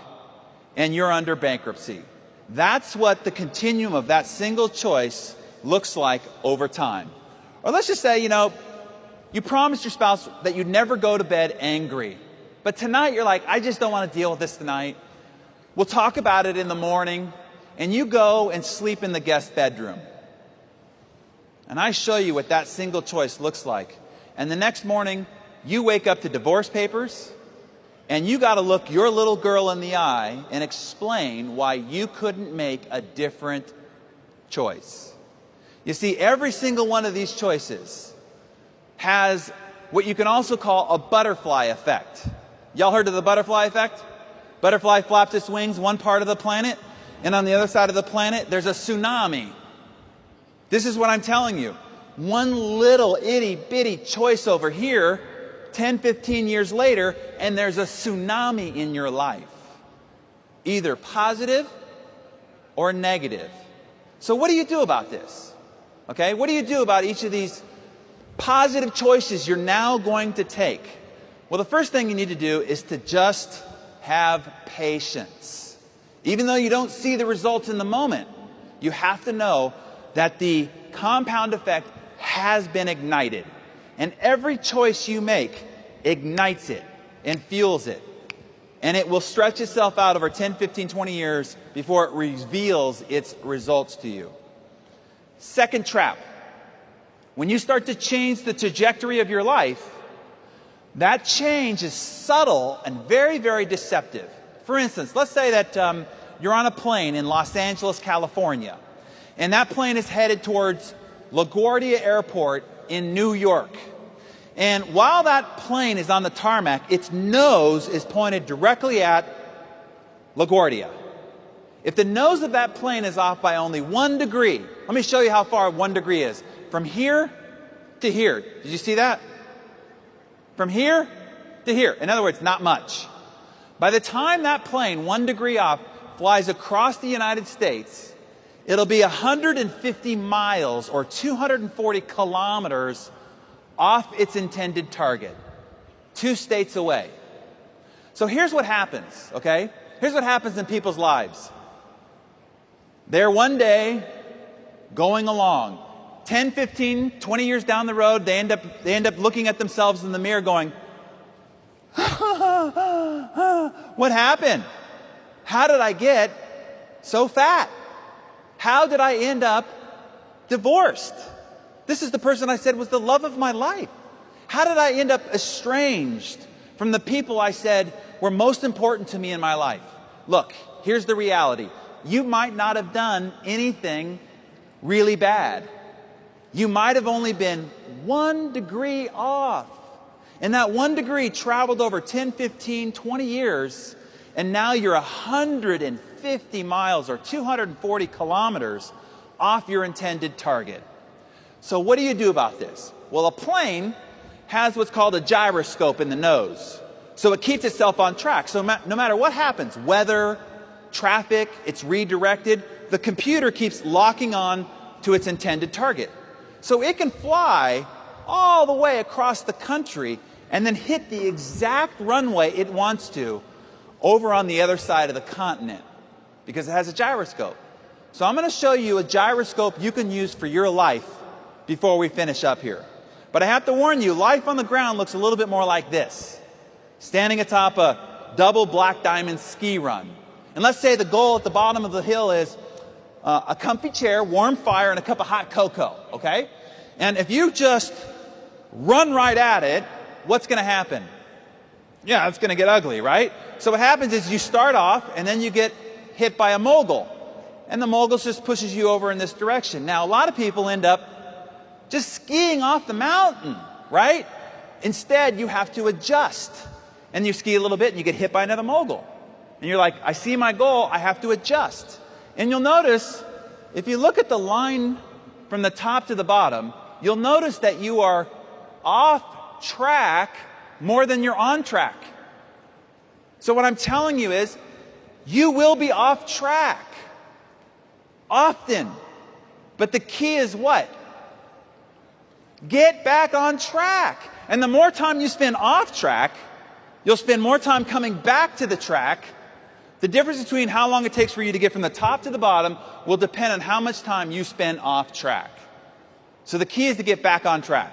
and you're under bankruptcy. That's what the continuum of that single choice looks like over time. Or let's just say, you promised your spouse that you'd never go to bed angry. But tonight you're like, I just don't want to deal with this tonight. We'll talk about it in the morning. And you go and sleep in the guest bedroom. And I show you what that single choice looks like. And the next morning, you wake up to divorce papers. And you got to look your little girl in the eye and explain why you couldn't make a different choice. You see, every single one of these choices has what you can also call a butterfly effect. Y'all heard of the butterfly effect? Butterfly flaps its wings one part of the planet, and on the other side of the planet, there's a tsunami. This is what I'm telling you. One little itty-bitty choice over here, 10, 15 years later, and there's a tsunami in your life. Either positive or negative. So what do you do about this? Okay, what do you do about each of these positive choices you're now going to take? Well, the first thing you need to do is to just have patience. Even though you don't see the results in the moment, you have to know that the compound effect has been ignited. And every choice you make ignites it and fuels it. And it will stretch itself out over 10, 15, 20 years before it reveals its results to you. Second trap. When you start to change the trajectory of your life, that change is subtle and very, very deceptive. For instance, let's say that you're on a plane in Los Angeles, California, and that plane is headed towards LaGuardia Airport in New York. And while that plane is on the tarmac, its nose is pointed directly at LaGuardia. If the nose of that plane is off by only 1 degree, let me show you how far 1 degree is. From here to here. Did you see that? From here to here. In other words, not much. By the time that plane, 1 degree off, flies across the United States, it'll be 150 miles or 240 kilometers off its intended target. 2 states away. So here's what happens, okay? Here's what happens in people's lives. They're one day going along. 10, 15, 20 years down the road, they end up looking at themselves in the mirror going, what happened? How did I get so fat? How did I end up divorced? This is the person I said was the love of my life. How did I end up estranged from the people I said were most important to me in my life? Look, here's the reality. You might not have done anything really bad. You might have only been 1 degree off. And that 1 degree traveled over 10, 15, 20 years, and now you're 150 miles or 240 kilometers off your intended target. So what do you do about this? Well, a plane has what's called a gyroscope in the nose. So it keeps itself on track. So no matter what happens, weather, traffic, it's redirected, the computer keeps locking on to its intended target. So it can fly all the way across the country and then hit the exact runway it wants to over on the other side of the continent because it has a gyroscope. So I'm going to show you a gyroscope you can use for your life before we finish up here. But I have to warn you, life on the ground looks a little bit more like this. Standing atop a double black diamond ski run. And let's say the goal at the bottom of the hill is a comfy chair, warm fire, and a cup of hot cocoa, okay? And if you just run right at it, what's going to happen? Yeah, it's going to get ugly, right? So what happens is you start off, and then you get hit by a mogul. And the mogul just pushes you over in this direction. Now, a lot of people end up just skiing off the mountain, right? Instead, you have to adjust. And you ski a little bit and you get hit by another mogul. And you're like, I see my goal, I have to adjust. And you'll notice, if you look at the line from the top to the bottom, you'll notice that you are off track more than you're on track. So what I'm telling you is, you will be off track often. But the key is what? Get back on track. And the more time you spend off track, you'll spend more time coming back to the track. The difference between how long it takes for you to get from the top to the bottom will depend on how much time you spend off track. So the key is to get back on track.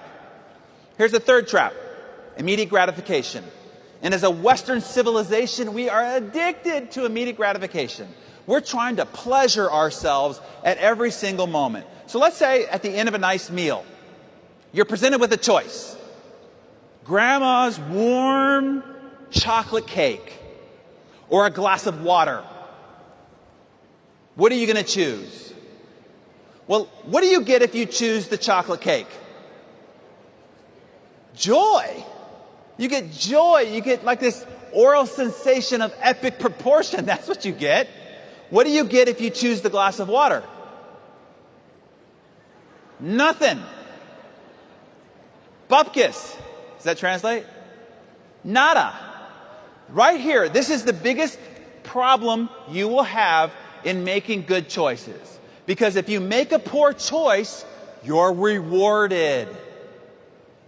Here's the third trap: immediate gratification. And as a Western civilization, we are addicted to immediate gratification. We're trying to pleasure ourselves at every single moment. So let's say at the end of a nice meal, you're presented with a choice: Grandma's warm chocolate cake or a glass of water. What are you going to choose? Well, what do you get if you choose the chocolate cake? Joy. You get joy. You get like this oral sensation of epic proportion. That's what you get. What do you get if you choose the glass of water? Nothing. Bupkis. Does that translate? Nada. Right here, this is the biggest problem you will have in making good choices. Because if you make a poor choice, you're rewarded.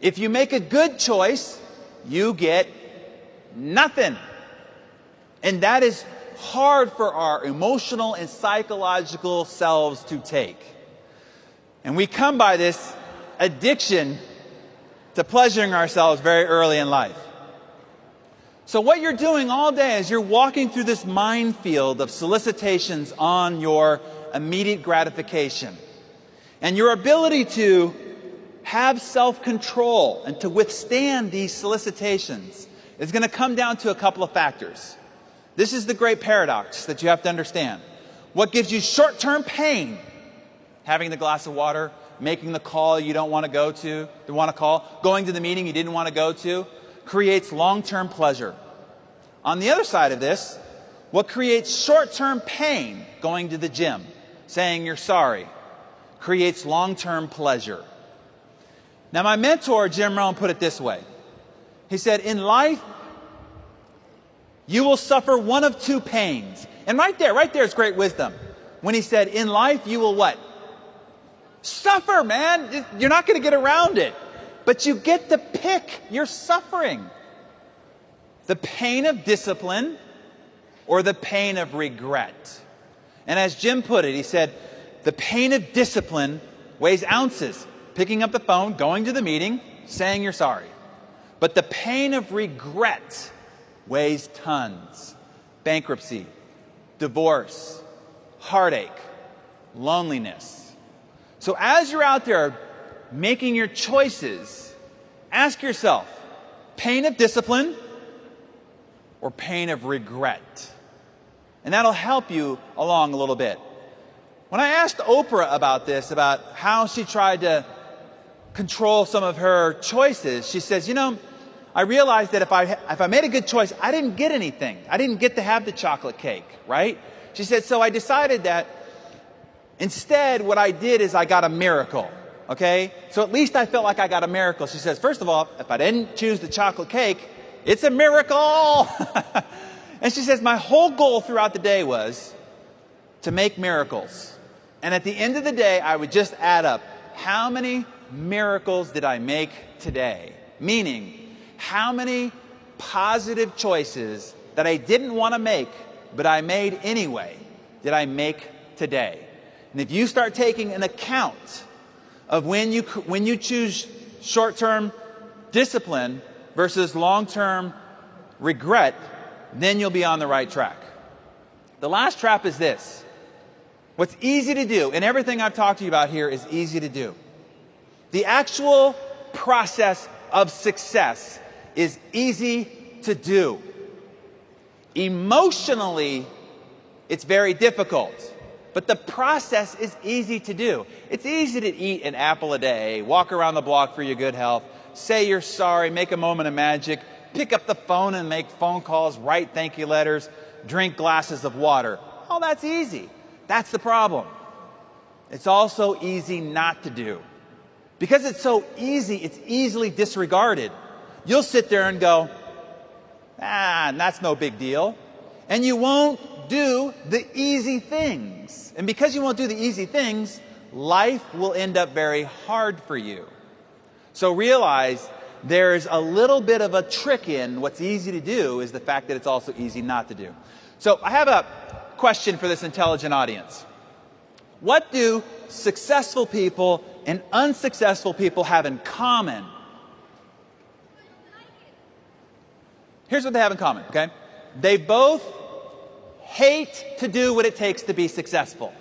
If you make a good choice, you get nothing. And that is hard for our emotional and psychological selves to take. And we come by this addiction to pleasuring ourselves very early in life. So what you're doing all day is you're walking through this minefield of solicitations on your immediate gratification. And your ability to have self-control and to withstand these solicitations is going to come down to a couple of factors. This is the great paradox that you have to understand. What gives you short-term pain? Having the glass of water, making the call you don't want to go to, going to the meeting you didn't want to go to, creates long-term pleasure. On the other side of this, what creates short-term pain, going to the gym, saying you're sorry, creates long-term pleasure. Now, my mentor, Jim Rohn, put it this way. He said, in life, you will suffer one of two pains. And right there is great wisdom. When he said, in life, you will what? Suffer, man. You're not going to get around it. But you get to pick your suffering. The pain of discipline or the pain of regret. And as Jim put it, he said, the pain of discipline weighs ounces. Picking up the phone, going to the meeting, saying you're sorry. But the pain of regret weighs tons. Bankruptcy, divorce, heartache, loneliness. So as you're out there making your choices, ask yourself, pain of discipline or pain of regret? And that'll help you along a little bit. When I asked Oprah about this, about how she tried to control some of her choices, she says, I realized that if I made a good choice, I didn't get anything. I didn't get to have the chocolate cake, right? She said, so I decided that instead what I did is I got a miracle, okay? So at least I felt like I got a miracle. She says, first of all, if I didn't choose the chocolate cake, it's a miracle. And she says, my whole goal throughout the day was to make miracles. And at the end of the day, I would just add up, how many miracles did I make today? Meaning, how many positive choices that I didn't want to make, but I made anyway, did I make today? And if you start taking an account of when you choose short-term discipline versus long-term regret, then you'll be on the right track. The last trap is this. What's easy to do, and everything I've talked to you about here is easy to do. The actual process of success is easy to do. Emotionally, it's very difficult. But the process is easy to do. It's easy to eat an apple a day, walk around the block for your good health, say you're sorry, make a moment of magic, pick up the phone and make phone calls, write thank you letters, drink glasses of water. All that's easy. That's the problem. It's also easy not to do. Because it's so easy, it's easily disregarded. You'll sit there and go, that's no big deal. And you won't do the easy things. And because you won't do the easy things, life will end up very hard for you. So realize there's a little bit of a trick in what's easy to do is the fact that it's also easy not to do. So I have a question for this intelligent audience. What do successful people and unsuccessful people have in common? Here's what they have in common, okay? They both hate to do what it takes to be successful.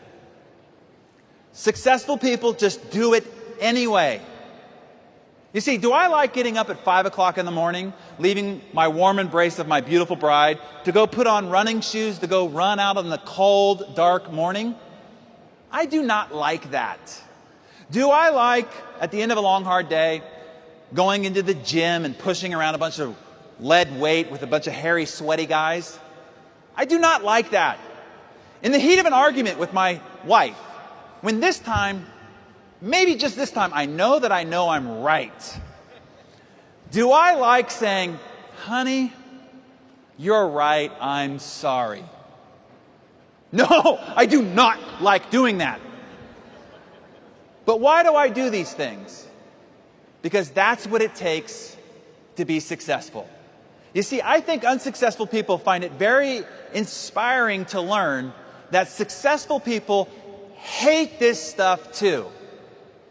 Successful people just do it anyway. You see, do I like getting up at 5 o'clock in the morning, leaving my warm embrace of my beautiful bride, to go put on running shoes, to go run out in the cold, dark morning? I do not like that. Do I like, at the end of a long, hard day, going into the gym and pushing around a bunch of lead weight with a bunch of hairy, sweaty guys? I do not like that. In the heat of an argument with my wife, when this time, maybe just this time, I know I'm right. Do I like saying, honey, you're right, I'm sorry? No, I do not like doing that. But why do I do these things? Because that's what it takes to be successful. You see, I think unsuccessful people find it very inspiring to learn that successful people hate this stuff too,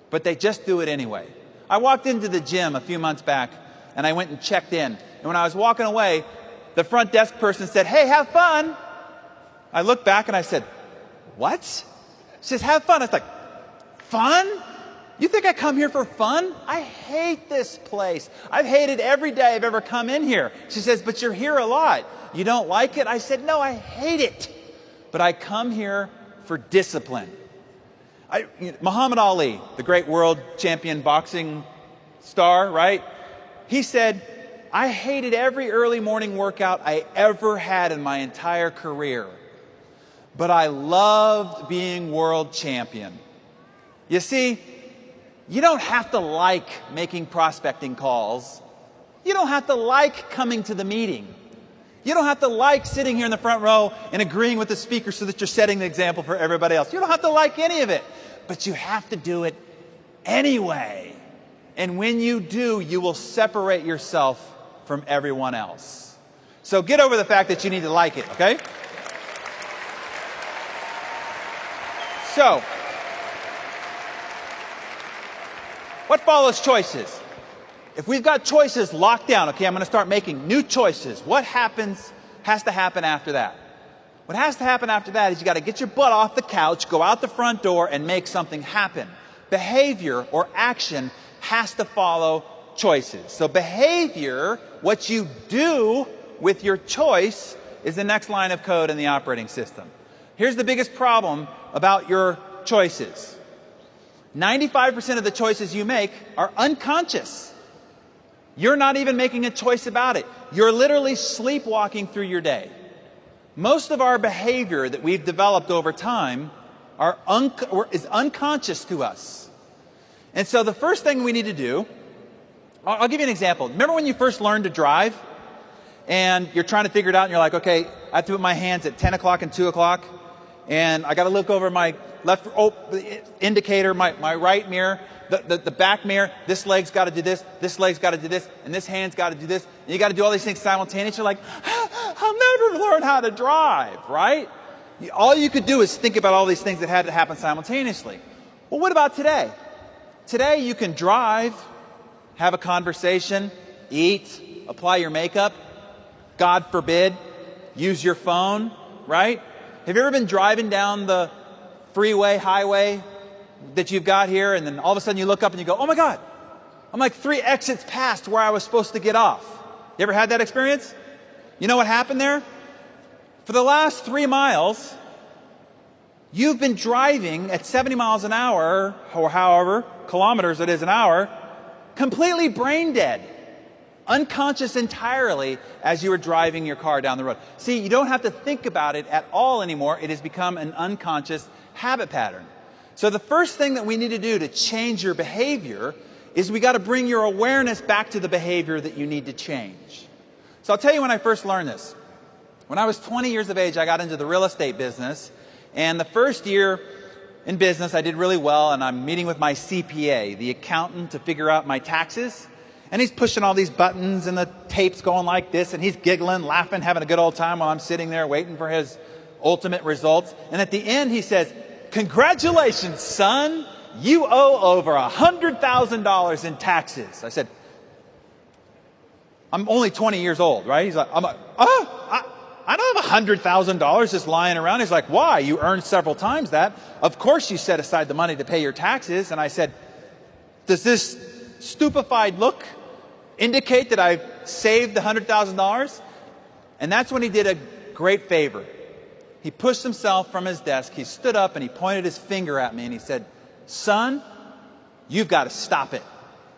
but they just do it anyway. I walked into the gym a few months back and I went and checked in. And when I was walking away, the front desk person said, "Hey, have fun." I looked back and I said, "What?" She says, "Have fun." I was like, "Fun? You think I come here for fun? I hate this place. I've hated every day I've ever come in here." She says, "But you're here a lot. You don't like it?" I said, "No, I hate it. But I come here for discipline." Muhammad Ali, the great world champion boxing star, right? He said, "I hated every early morning workout I ever had in my entire career. But I loved being world champion." You see, you don't have to like making prospecting calls. You don't have to like coming to the meeting. You don't have to like sitting here in the front row and agreeing with the speaker so that you're setting the example for everybody else. You don't have to like any of it. But you have to do it anyway. And when you do, you will separate yourself from everyone else. So get over the fact that you need to like it, okay? So, what follows choices? If we've got choices locked down, okay, I'm going to start making new choices. What has to happen after that? What has to happen after that is you got to get your butt off the couch, go out the front door, and make something happen. Behavior or action has to follow choices. So behavior, what you do with your choice, is the next line of code in the operating system. Here's the biggest problem about your choices. 95% of the choices you make are unconscious. You're not even making a choice about it. You're literally sleepwalking through your day. Most of our behavior that we've developed over time is unconscious to us. And so the first thing we need to do, I'll give you an example. Remember when you first learned to drive and you're trying to figure it out and you're like, okay, I have to put my hands at 10 o'clock and 2 o'clock and I got to look over my left indicator, my right mirror, the back mirror, this leg's got to do this leg's got to do this, and this hand's got to do this, and you got to do all these things simultaneously. You're like, I'll never learn how to drive, right? All you could do is think about all these things that had to happen simultaneously. Well, what about today? Today you can drive, have a conversation, eat, apply your makeup, God forbid, use your phone, right? Have you ever been driving down the freeway, highway that you've got here, and then all of a sudden you look up and you go, oh my God, I'm like 3 exits past where I was supposed to get off. You ever had that experience? You know what happened there? For the last 3 miles, You've been driving at 70 miles an hour, or however kilometers it is an hour, completely brain dead, unconscious entirely as you were driving your car down the road. See, you don't have to think about it at all anymore. It has become an unconscious habit pattern. So the first thing that we need to do to change your behavior is we got to bring your awareness back to the behavior that you need to change. So I'll tell you when I first learned this. When I was 20 years of age, I got into the real estate business. And the first year in business, I did really well. And I'm meeting with my CPA, the accountant, to figure out my taxes. And he's pushing all these buttons and the tape's going like this. And he's giggling, laughing, having a good old time while I'm sitting there waiting for his ultimate results. And at the end, he says, "Congratulations, son. You owe over $100,000 in taxes." I said, "I'm only 20 years old, right?" He's like, I don't have $100,000 just lying around. He's like, "Why? You earned several times that. Of course you set aside the money to pay your taxes." And I said, "Does this stupefied look indicate that I've saved the $100,000? And that's when he did a great favor. He pushed himself from his desk. He stood up and he pointed his finger at me and he said, "Son, you've got to stop it.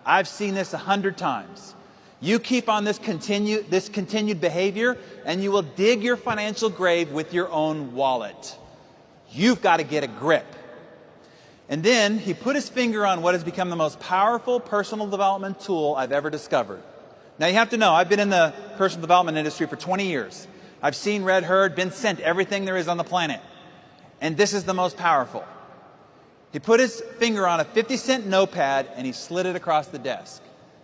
I've seen this 100 times. You keep on this continued behavior and you will dig your financial grave with your own wallet. You've got to get a grip." And then he put his finger on what has become the most powerful personal development tool I've ever discovered. Now you have to know, I've been in the personal development industry for 20 years. I've seen, read, heard, been sent everything there is on the planet. And this is the most powerful. He put his finger on a 50-cent notepad and he slid it across the desk.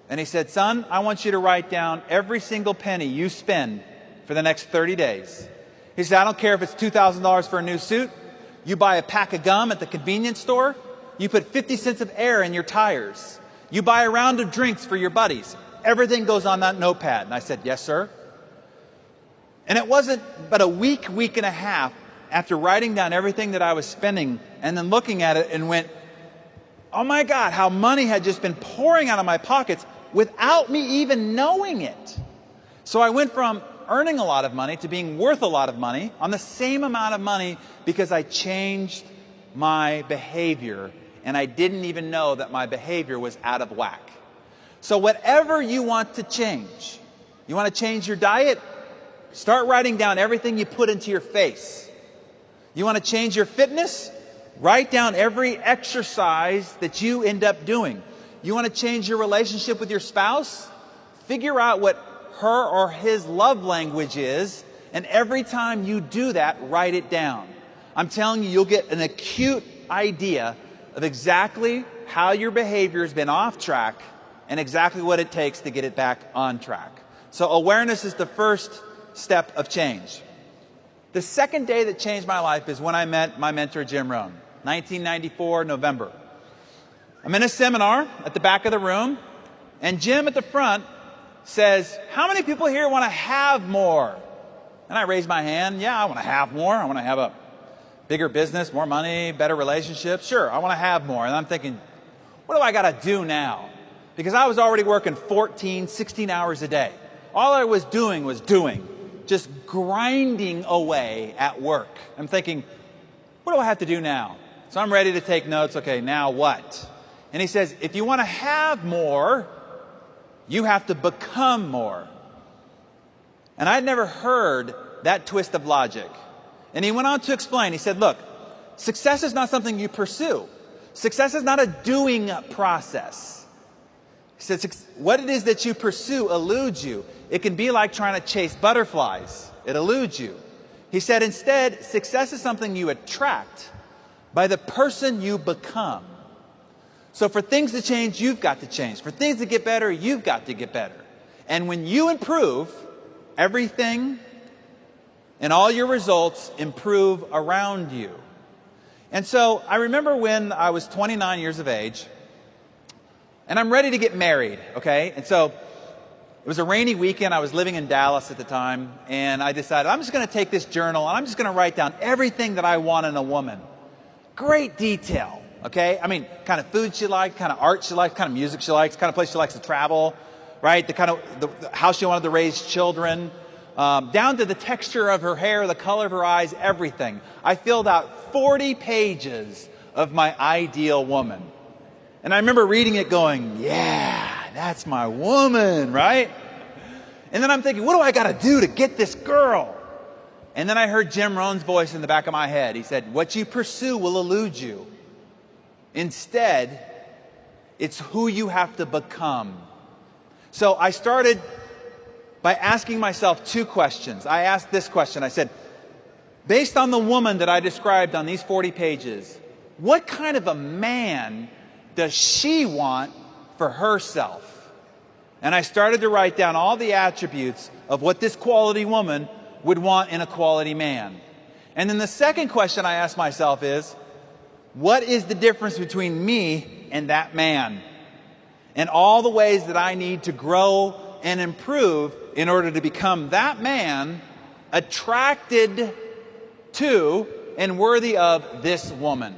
And he said, "Son, I want you to write down every single penny you spend for the next 30 days. He said, "I don't care if it's $2,000 for a new suit. You buy a pack of gum at the convenience store. You put 50 cents of air in your tires. You buy a round of drinks for your buddies. Everything goes on that notepad." And I said, "Yes, sir." And it wasn't but a week and a half after writing down everything that I was spending and then looking at it and went, "Oh my God, how money had just been pouring out of my pockets without me even knowing it." So I went from earning a lot of money to being worth a lot of money on the same amount of money because I changed my behavior and I didn't even know that my behavior was out of whack. So whatever you want to change, you want to change your diet? Start writing down everything you put into your face. You want to change your fitness? Write down every exercise that you end up doing. You want to change your relationship with your spouse? Figure out what her or his love language is, and every time you do that, write it down. I'm telling you, you'll get an acute idea of exactly how your behavior has been off track and exactly what it takes to get it back on track. So awareness is the first step of change. The second day that changed my life is when I met my mentor, Jim Rohn, 1994, November. I'm in a seminar at the back of the room, and Jim at the front says, "How many people here want to have more?" And I raise my hand. "Yeah, I want to have more. I want to have a bigger business, more money, better relationships. Sure, I want to have more." And I'm thinking, what do I got to do now? Because I was already working 14, 16 hours a day. All I was doing was just grinding away at work. I'm thinking, what do I have to do now? So I'm ready to take notes. Okay, now what? And he says, if you want to have more, you have to become more. And I'd never heard that twist of logic. And he went on to explain. He said, look, success is not something you pursue. Success is not a doing process. He said, what it is that you pursue eludes you. It can be like trying to chase butterflies. It eludes you. He said, instead, success is something you attract by the person you become. So for things to change, you've got to change. For things to get better, you've got to get better. And when you improve, everything and all your results improve around you. And so I remember when I was 29 years of age, and I'm ready to get married, okay? And so it was a rainy weekend. I was living in Dallas at the time, and I decided I'm just going to take this journal, and I'm just going to write down everything that I want in a woman. Great detail, okay? I mean, kind of food she likes, kind of art she likes, kind of music she likes, kind of place she likes to travel, right? The how she wanted to raise children, down to the texture of her hair, the color of her eyes, everything. I filled out 40 pages of my ideal woman. And I remember reading it going, yeah, that's my woman, right? And then I'm thinking, what do I got to do to get this girl? And then I heard Jim Rohn's voice in the back of my head. He said, what you pursue will elude you. Instead, it's who you have to become. So I started by asking myself two questions. I asked this question. I said, based on the woman that I described on these 40 pages, what kind of a man does she want for herself? And I started to write down all the attributes of what this quality woman would want in a quality man. And then the second question I asked myself is, what is the difference between me and that man? And all the ways that I need to grow and improve in order to become that man attracted to and worthy of this woman.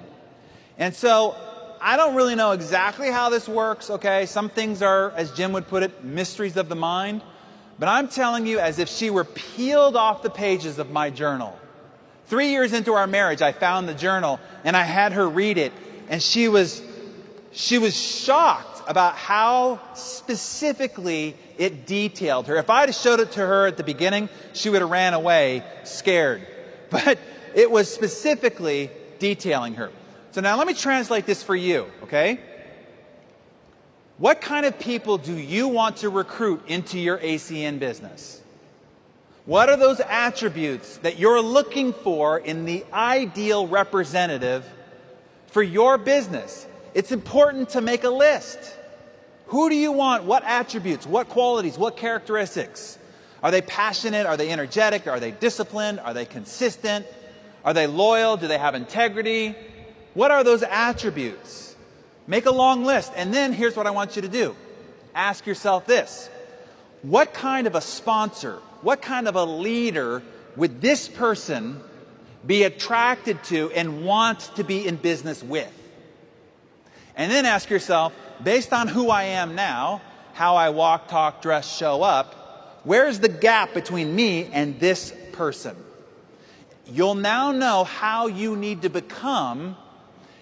And so I don't really know exactly how this works, okay? Some things are, as Jim would put it, mysteries of the mind. But I'm telling you, as if she were peeled off the pages of my journal. 3 years into our marriage, I found the journal and I had her read it. And she was shocked about how specifically it detailed her. If I had showed it to her at the beginning, she would have ran away scared. But it was specifically detailing her. So now let me translate this for you, okay? What kind of people do you want to recruit into your ACN business? What are those attributes that you're looking for in the ideal representative for your business? It's important to make a list. Who do you want? What attributes? What qualities? What characteristics? Are they passionate? Are they energetic? Are they disciplined? Are they consistent? Are they loyal? Do they have integrity? What are those attributes? Make a long list. And then here's what I want you to do. Ask yourself this. What kind of a sponsor, what kind of a leader would this person be attracted to and want to be in business with? And then ask yourself, based on who I am now, how I walk, talk, dress, show up, where's the gap between me and this person? You'll now know how you need to become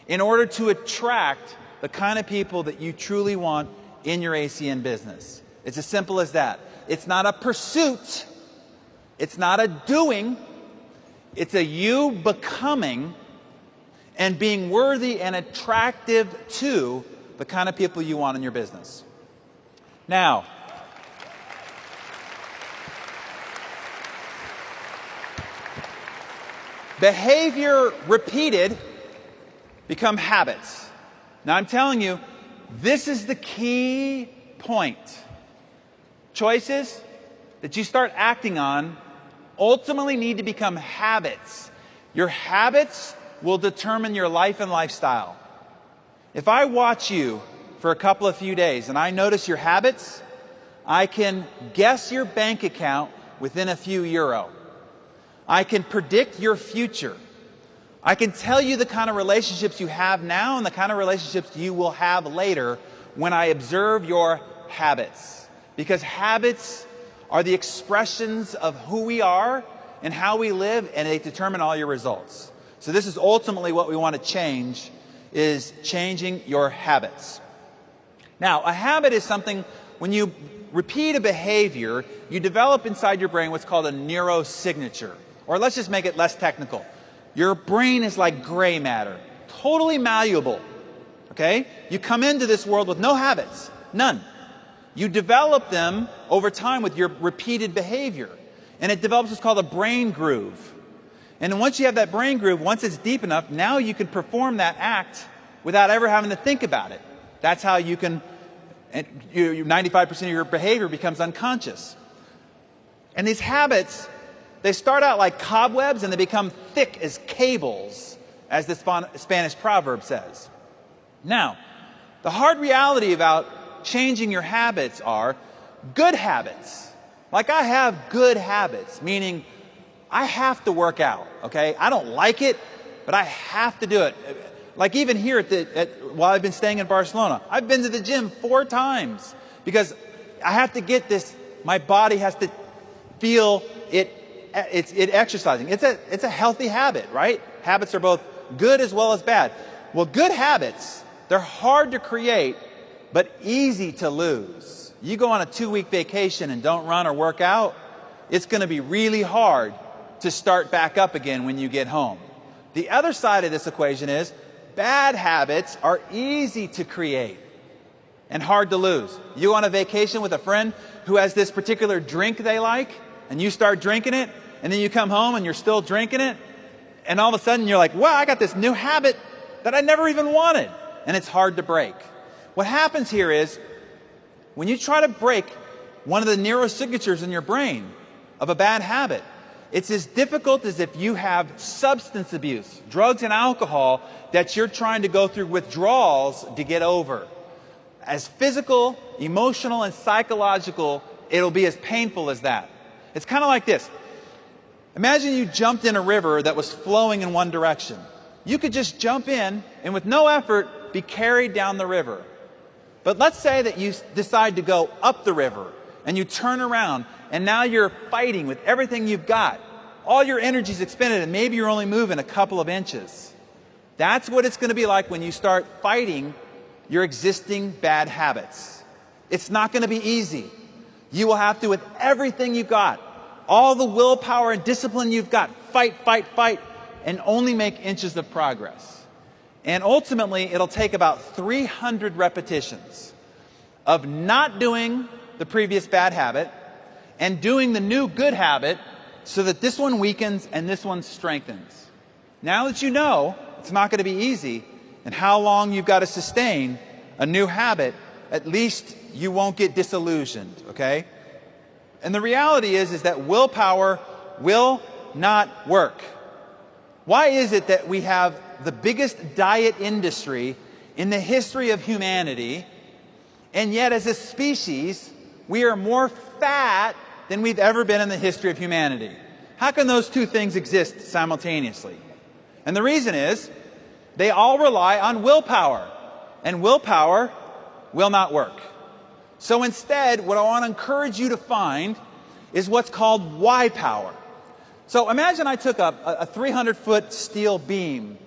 in order to attract the kind of people that you truly want in your ACN business. It's as simple as that. It's not a pursuit. It's not a doing. It's a you becoming and being worthy and attractive to the kind of people you want in your business. Now, behavior repeated become habits. Now I'm telling you, this is the key point. Choices that you start acting on ultimately need to become habits. Your habits will determine your life and lifestyle. If I watch you for a couple of few days and I notice your habits, I can guess your bank account within a few euro. I can predict your future. I can tell you the kind of relationships you have now and the kind of relationships you will have later when I observe your habits. Because habits are the expressions of who we are and how we live, and they determine all your results. So this is ultimately what we want to change, is changing your habits. Now, a habit is something, when you repeat a behavior, you develop inside your brain what's called a neurosignature. Or let's just make it less technical. Your brain is like gray matter, totally malleable. Okay? You come into this world with no habits, none. You develop them over time with your repeated behavior. And it develops what's called a brain groove. And once you have that brain groove, once it's deep enough, now you can perform that act without ever having to think about it. That's how you can, 95% of your behavior becomes unconscious. And these habits, they start out like cobwebs and they become thick as cables, as the Spanish proverb says. Now, the hard reality about changing your habits are good habits. Like I have good habits, meaning I have to work out, okay? I don't like it, but I have to do it. Like even here while I've been staying in Barcelona, I've been to the gym 4 times because I have to get this, my body has to feel it exercising. It's a healthy habit, right? Habits are both good as well as bad. Well, good habits, they're hard to create, but easy to lose. You go on a 2-week vacation and don't run or work out, it's going to be really hard to start back up again when you get home. The other side of this equation is bad habits are easy to create and hard to lose. You go on a vacation with a friend who has this particular drink they like, and you start drinking it, and then you come home and you're still drinking it, and all of a sudden you're like, wow, I got this new habit that I never even wanted, and it's hard to break. What happens here is when you try to break one of the neurosignatures in your brain of a bad habit, it's as difficult as if you have substance abuse, drugs and alcohol, that you're trying to go through withdrawals to get over. As physical, emotional, and psychological, it'll be as painful as that. It's kind of like this. Imagine you jumped in a river that was flowing in one direction. You could just jump in and with no effort be carried down the river. But let's say that you decide to go up the river and you turn around and now you're fighting with everything you've got. All your energy's expended and maybe you're only moving a couple of inches. That's what it's going to be like when you start fighting your existing bad habits. It's not going to be easy. You will have to, with everything you've got, all the willpower and discipline you've got, fight, and only make inches of progress. And ultimately, it'll take about 300 repetitions of not doing the previous bad habit and doing the new good habit so that this one weakens and this one strengthens. Now that you know it's not going to be easy and how long you've got to sustain a new habit, at least you won't get disillusioned, okay? And the reality is that willpower will not work. Why is it that we have the biggest diet industry in the history of humanity, and yet as a species, we are more fat than we've ever been in the history of humanity? How can those two things exist simultaneously? And the reason is, they all rely on willpower, and willpower will not work. So instead, what I want to encourage you to find is what's called why power. So imagine I took a 300-foot steel beam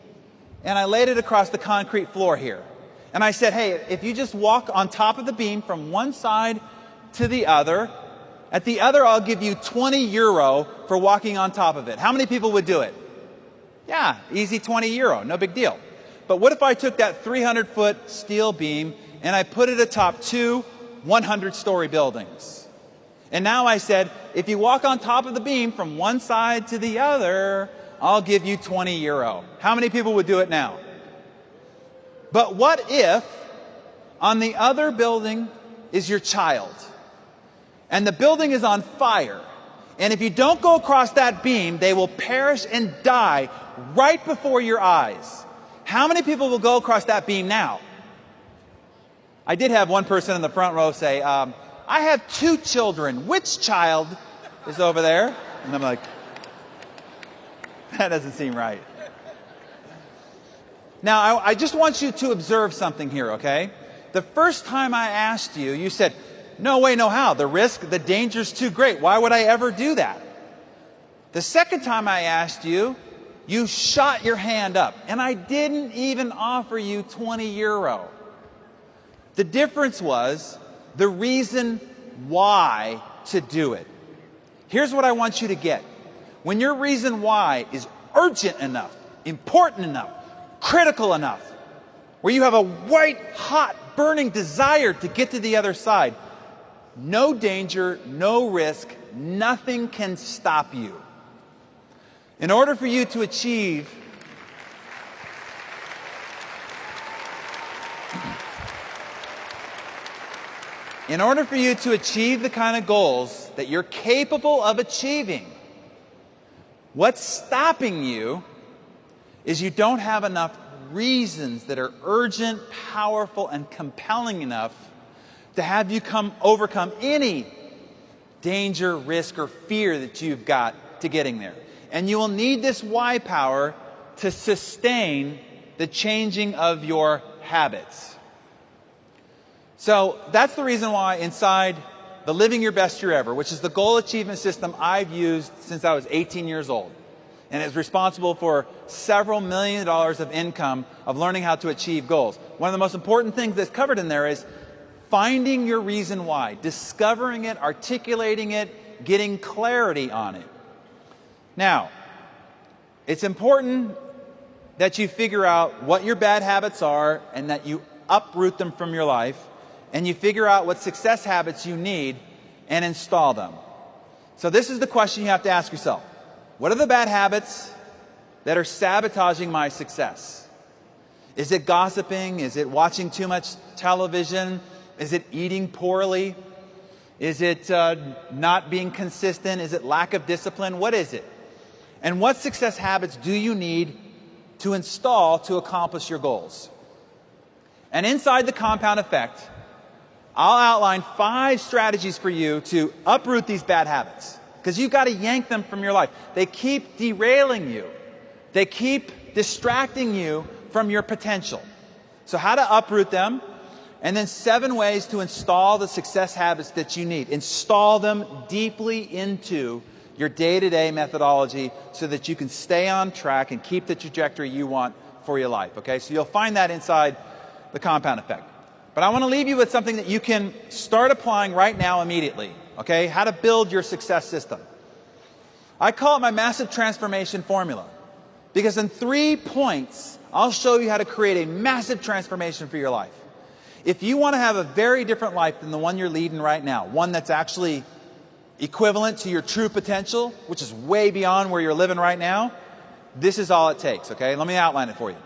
and I laid it across the concrete floor here. And I said, hey, if you just walk on top of the beam from one side to the other, at the other I'll give you 20 euro for walking on top of it. How many people would do it? Yeah, easy 20 euro, no big deal. But what if I took that 300-foot steel beam and I put it atop two 100-story buildings? And now I said, if you walk on top of the beam from one side to the other, I'll give you 20 euro. How many people would do it now? But what if on the other building is your child, and the building is on fire, and if you don't go across that beam, they will perish and die right before your eyes? How many people will go across that beam now? I did have one person in the front row say, I have 2 children. Which child is over there? And I'm like, that doesn't seem right. Now, I just want you to observe something here, okay? The first time I asked you, you said, no way, no how. The risk, the danger's too great. Why would I ever do that? The second time I asked you, you shot your hand up, and I didn't even offer you 20 euro. The difference was the reason why to do it. Here's what I want you to get. When your reason why is urgent enough, important enough, critical enough, where you have a white, hot, burning desire to get to the other side, no danger, no risk, nothing can stop you. In order for you to achieve the kind of goals that you're capable of achieving, what's stopping you is you don't have enough reasons that are urgent, powerful, and compelling enough to have you overcome any danger, risk, or fear that you've got to getting there. And you will need this why power to sustain the changing of your habits. So that's the reason why inside the Living Your Best Year Ever, which is the goal achievement system I've used since I was 18 years old, and is responsible for several $1 million of income of learning how to achieve goals. One of the most important things that's covered in there is finding your reason why, discovering it, articulating it, getting clarity on it. Now, it's important that you figure out what your bad habits are and that you uproot them from your life, and you figure out what success habits you need and install them. So this is the question you have to ask yourself. What are the bad habits that are sabotaging my success? Is it gossiping? Is it watching too much television? Is it eating poorly? Is it not being consistent? Is it lack of discipline? What is it? And what success habits do you need to install to accomplish your goals? And inside the compound effect, I'll outline 5 strategies for you to uproot these bad habits. Because you've got to yank them from your life. They keep derailing you. They keep distracting you from your potential. So how to uproot them, and then 7 ways to install the success habits that you need. Install them deeply into your day-to-day methodology so that you can stay on track and keep the trajectory you want for your life. Okay, so you'll find that inside the compound effect. But I want to leave you with something that you can start applying right now immediately. Okay, how to build your success system. I call it my massive transformation formula. Because in 3 points, I'll show you how to create a massive transformation for your life. If you want to have a very different life than the one you're leading right now, one that's actually equivalent to your true potential, which is way beyond where you're living right now, this is all it takes, okay? Let me outline it for you.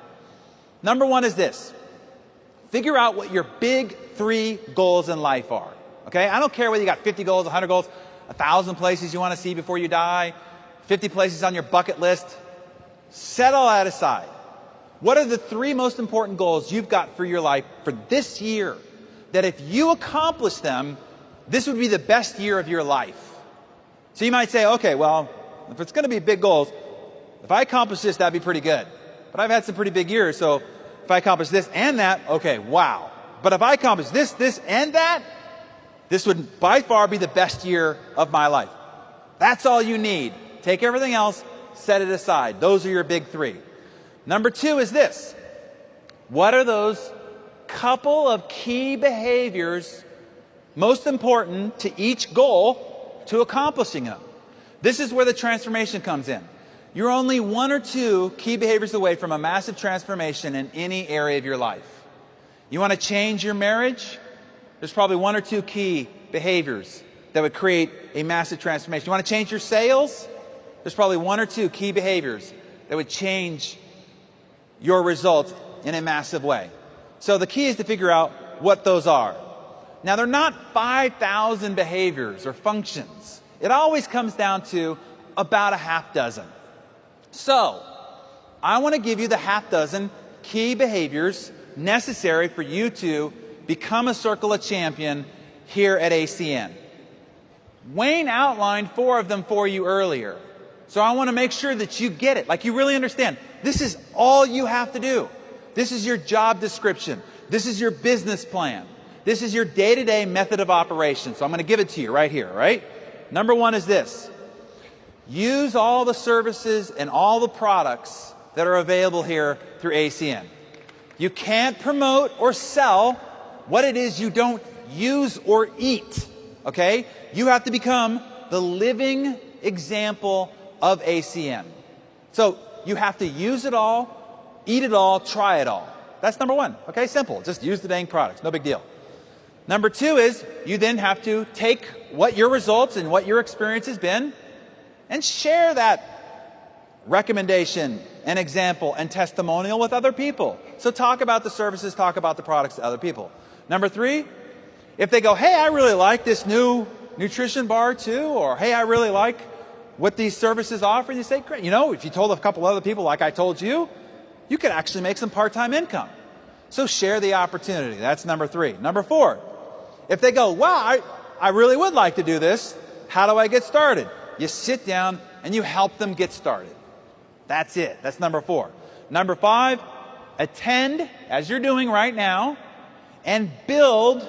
Number 1 is this. Figure out what your big 3 goals in life are, okay? I don't care whether you got 50 goals, 100 goals, 1,000 places you want to see before you die, 50 places on your bucket list. Set all that aside. What are the 3 most important goals you've got for your life for this year that if you accomplish them, this would be the best year of your life? So you might say, okay, well, if it's going to be big goals, if I accomplish this, that'd be pretty good. But I've had some pretty big years, so if I accomplish this and that, okay, wow. But if I accomplish this, this, and that, this would by far be the best year of my life. That's all you need. Take everything else, set it aside. Those are your big 3. Number 2 is this. What are those couple of key behaviors most important to each goal to accomplishing them? This is where the transformation comes in. You're only 1 or 2 key behaviors away from a massive transformation in any area of your life. You want to change your marriage? There's probably 1 or 2 key behaviors that would create a massive transformation. You want to change your sales? There's probably 1 or 2 key behaviors that would change your results in a massive way. So the key is to figure out what those are. Now, they're not 5,000 behaviors or functions. It always comes down to about a half dozen. So, I want to give you the half dozen key behaviors necessary for you to become a Circle of Champion here at ACN. Wayne outlined 4 of them for you earlier. So I want to make sure that you get it, like you really understand. This is all you have to do. This is your job description. This is your business plan. This is your day-to-day method of operation. So I'm going to give it to you right here, right? Number 1 is this. Use all the services and all the products that are available here through ACN. You can't promote or sell what it is you don't use or eat, okay? You have to become the living example of ACN. So you have to use it all, eat it all, try it all. That's number 1, okay? Simple. Just use the dang products. No big deal. Number 2 is you then have to take what your results and what your experience has been and share that recommendation and example and testimonial with other people. So talk about the services, talk about the products to other people. Number 3, if they go, hey, I really like this new nutrition bar too, or hey, I really like what these services offer, you say, great. You know, if you told a couple other people like I told you, you could actually make some part-time income. So share the opportunity. That's number 3. Number 4, if they go, wow, I really would like to do this, how do I get started? You sit down and you help them get started. That's it. That's number 4. Number 5, attend, as you're doing right now, and build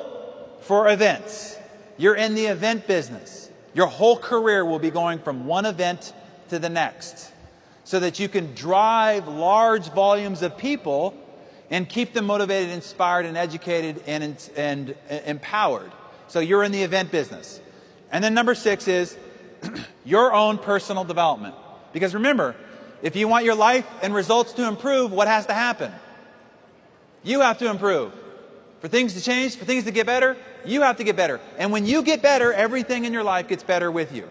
for events. You're in the event business. Your whole career will be going from one event to the next. so that you can drive large volumes of people and keep them motivated, inspired, and educated and empowered. So you're in the event business. And then number 6 is your own personal development. Because remember, if you want your life and results to improve, what has to happen? You have to improve. For things to change, for things to get better, you have to get better. And when you get better, everything in your life gets better with you.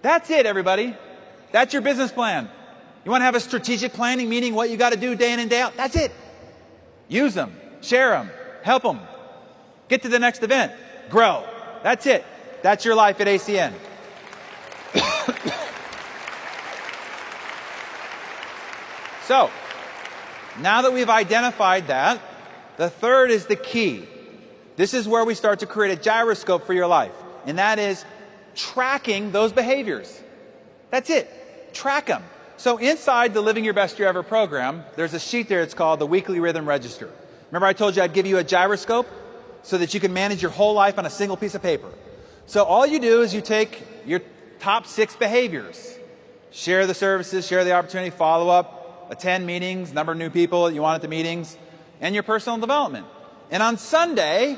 That's it, everybody. That's your business plan. You want to have a strategic planning, meaning what you got to do day in and day out. That's it. Use them, share them, help them. Get to the next event. Grow. That's it. That's your life at ACN. So, now that we've identified that, the third is the key. This is where we start to create a gyroscope for your life. And that is tracking those behaviors. That's it. Track them. So inside the Living Your Best Year Ever program, there's a sheet there. It's called the Weekly Rhythm Register. Remember I told you I'd give you a gyroscope so that you can manage your whole life on a single piece of paper. So all you do is you take your top 6 behaviors. Share the services, share the opportunity, follow up, attend meetings, number of new people that you want at the meetings, and your personal development. And on Sunday,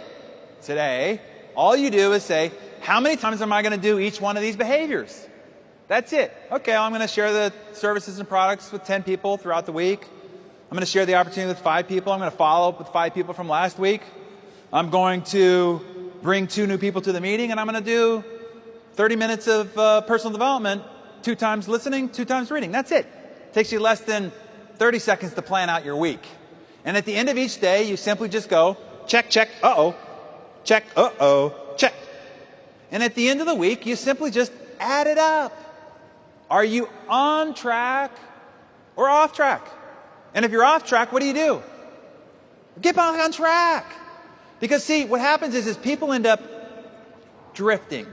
today, all you do is say, how many times am I going to do each one of these behaviors? That's it. Okay, I'm going to share the services and products with 10 people throughout the week. I'm going to share the opportunity with 5 people. I'm going to follow up with 5 people from last week. I'm going to bring 2 new people to the meeting, and I'm going to do 30 minutes of personal development, 2 times listening, 2 times reading. That's it. Takes you less than 30 seconds to plan out your week. And at the end of each day, you simply just go, check, check, uh-oh, check, uh-oh, check. And at the end of the week, you simply just add it up. Are you on track or off track? And if you're off track, what do? Get back on track. Because see, what happens is people end up drifting.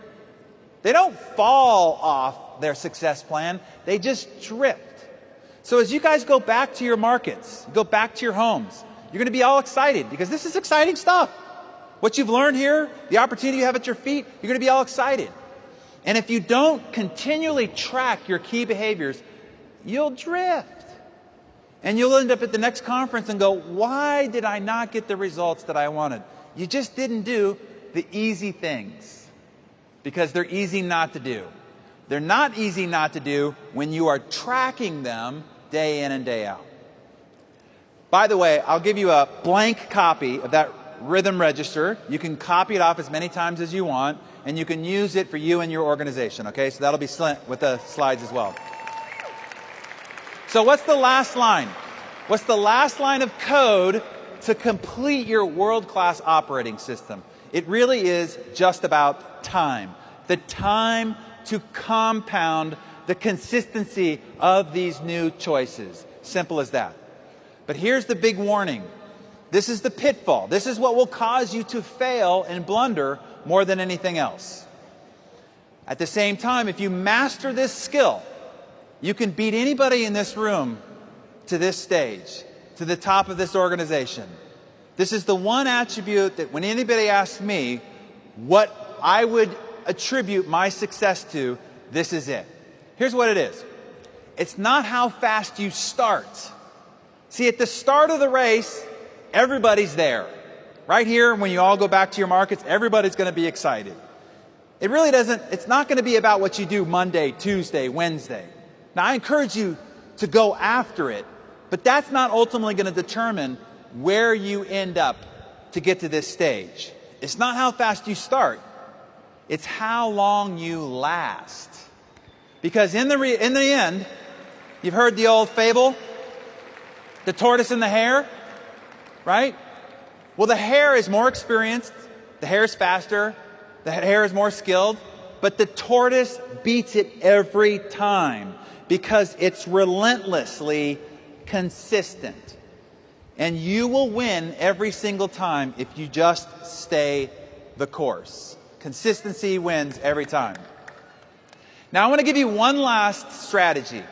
They don't fall off their success plan. They just drift. So as you guys go back to your markets, go back to your homes, you're going to be all excited because this is exciting stuff. What you've learned here, the opportunity you have at your feet, you're going to be all excited. And if you don't continually track your key behaviors, you'll drift. And you'll end up at the next conference and go, why did I not get the results that I wanted? You just didn't do the easy things because they're easy not to do. They're not easy not to do when you are tracking them day in and day out. By the way, I'll give you a blank copy of that rhythm register. You can copy it off as many times as you want, and you can use it for you and your organization, okay? So that'll be with the slides as well. So what's the last line? What's the last line of code to complete your world-class operating system? It really is just about time. The time to compound the consistency of these new choices. Simple as that. But here's the big warning. This is the pitfall. This is what will cause you to fail and blunder more than anything else. At the same time, if you master this skill, you can beat anybody in this room to this stage, to the top of this organization. This is the one attribute that when anybody asks me what I would attribute my success to, this is it. Here's what it is. It's not how fast you start. See, at the start of the race, everybody's there. Right here, when you all go back to your markets, everybody's going to be excited. It really doesn't, it's not going to be about what you do Monday, Tuesday, Wednesday. Now, I encourage you to go after it, but that's not ultimately going to determine where you end up to get to this stage. It's not how fast you start. It's how long you last. Because in the end, you've heard the old fable, the tortoise and the hare, right? Well, the hare is more experienced, the hare is faster, the hare is more skilled, but the tortoise beats it every time because it's relentlessly consistent. And you will win every single time if you just stay the course. Consistency wins every time. Now, I want to give you one last strategy.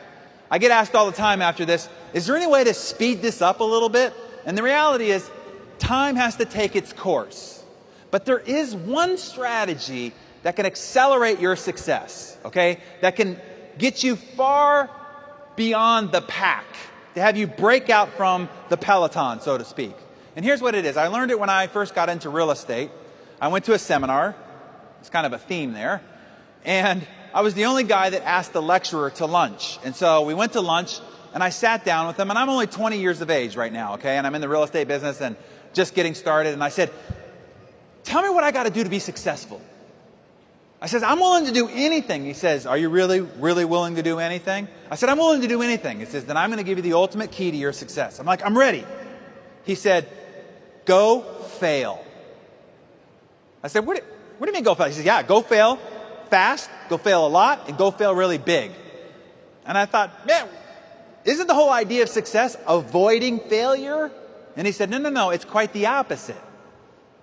I get asked all the time after this, is there any way to speed this up a little bit? And the reality is, time has to take its course. But there is one strategy that can accelerate your success, okay? That can get you far beyond the pack, to have you break out from the peloton, so to speak. And here's what it is. I learned it when I first got into real estate. I went to a seminar. It's kind of a theme there. And I was the only guy that asked the lecturer to lunch. And so we went to lunch, and I sat down with him. And I'm only 20 years of age right now, okay? And I'm in the real estate business and just getting started. And I said, tell me what I got to do to be successful. I says, I'm willing to do anything. He says, are you really willing to do anything? I said, I'm willing to do anything. He says, then I'm going to give you the ultimate key to your success. I'm like, I'm ready. He said, go fail. I said, what do you mean go fail? He said, yeah, go fail fast, go fail a lot, and go fail really big. And I thought, man, isn't the whole idea of success avoiding failure? And he said, no, it's quite the opposite.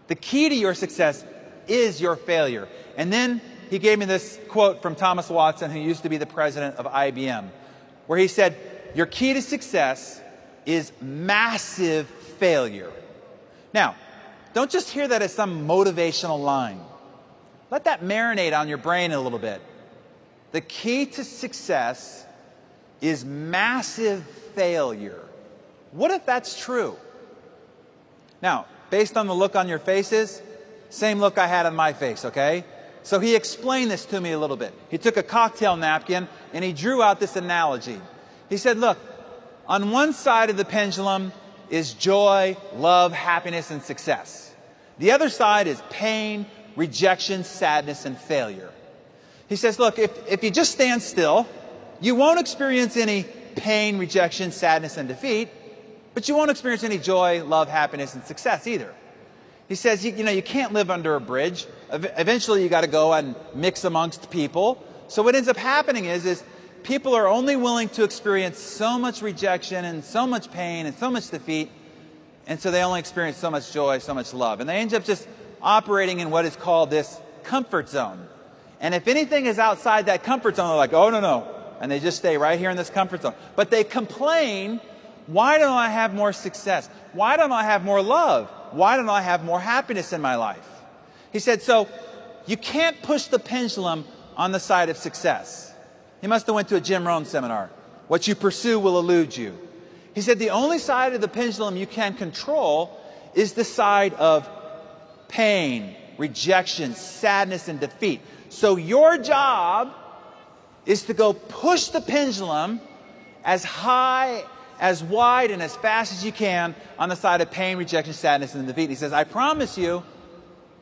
The key to your success is your failure. And then he gave me this quote from Thomas Watson, who used to be the president of IBM, where he said, your key to success is massive failure. Now, don't just hear that as some motivational line. Let that marinate on your brain a little bit. The key to success is massive failure. What if that's true? Now, based on the look on your faces, same look I had on my face, okay? So he explained this to me a little bit. He took a cocktail napkin and he drew out this analogy. He said, look, on one side of the pendulum is joy, love, happiness, and success. The other side is pain, rejection, sadness, and failure. He says, look, if you just stand still, you won't experience any pain, rejection, sadness, and defeat, but you won't experience any joy, love, happiness, and success either. He says, you can't live under a bridge. Eventually, you got to go and mix amongst people. So what ends up happening is people are only willing to experience so much rejection and so much pain and so much defeat, and so they only experience so much joy, so much love. And they end up just operating in what is called this comfort zone. And if anything is outside that comfort zone, they're like, oh, no. And they just stay right here in this comfort zone. But they complain, why don't I have more success? Why don't I have more love? Why don't I have more happiness in my life? He said, so you can't push the pendulum on the side of success. He must have went to a Jim Rohn seminar. What you pursue will elude you. He said the only side of the pendulum you can control is the side of pain, rejection, sadness, and defeat. So your job is to go push the pendulum as high, as wide, and as fast as you can on the side of pain, rejection, sadness, and defeat. He says, I promise you,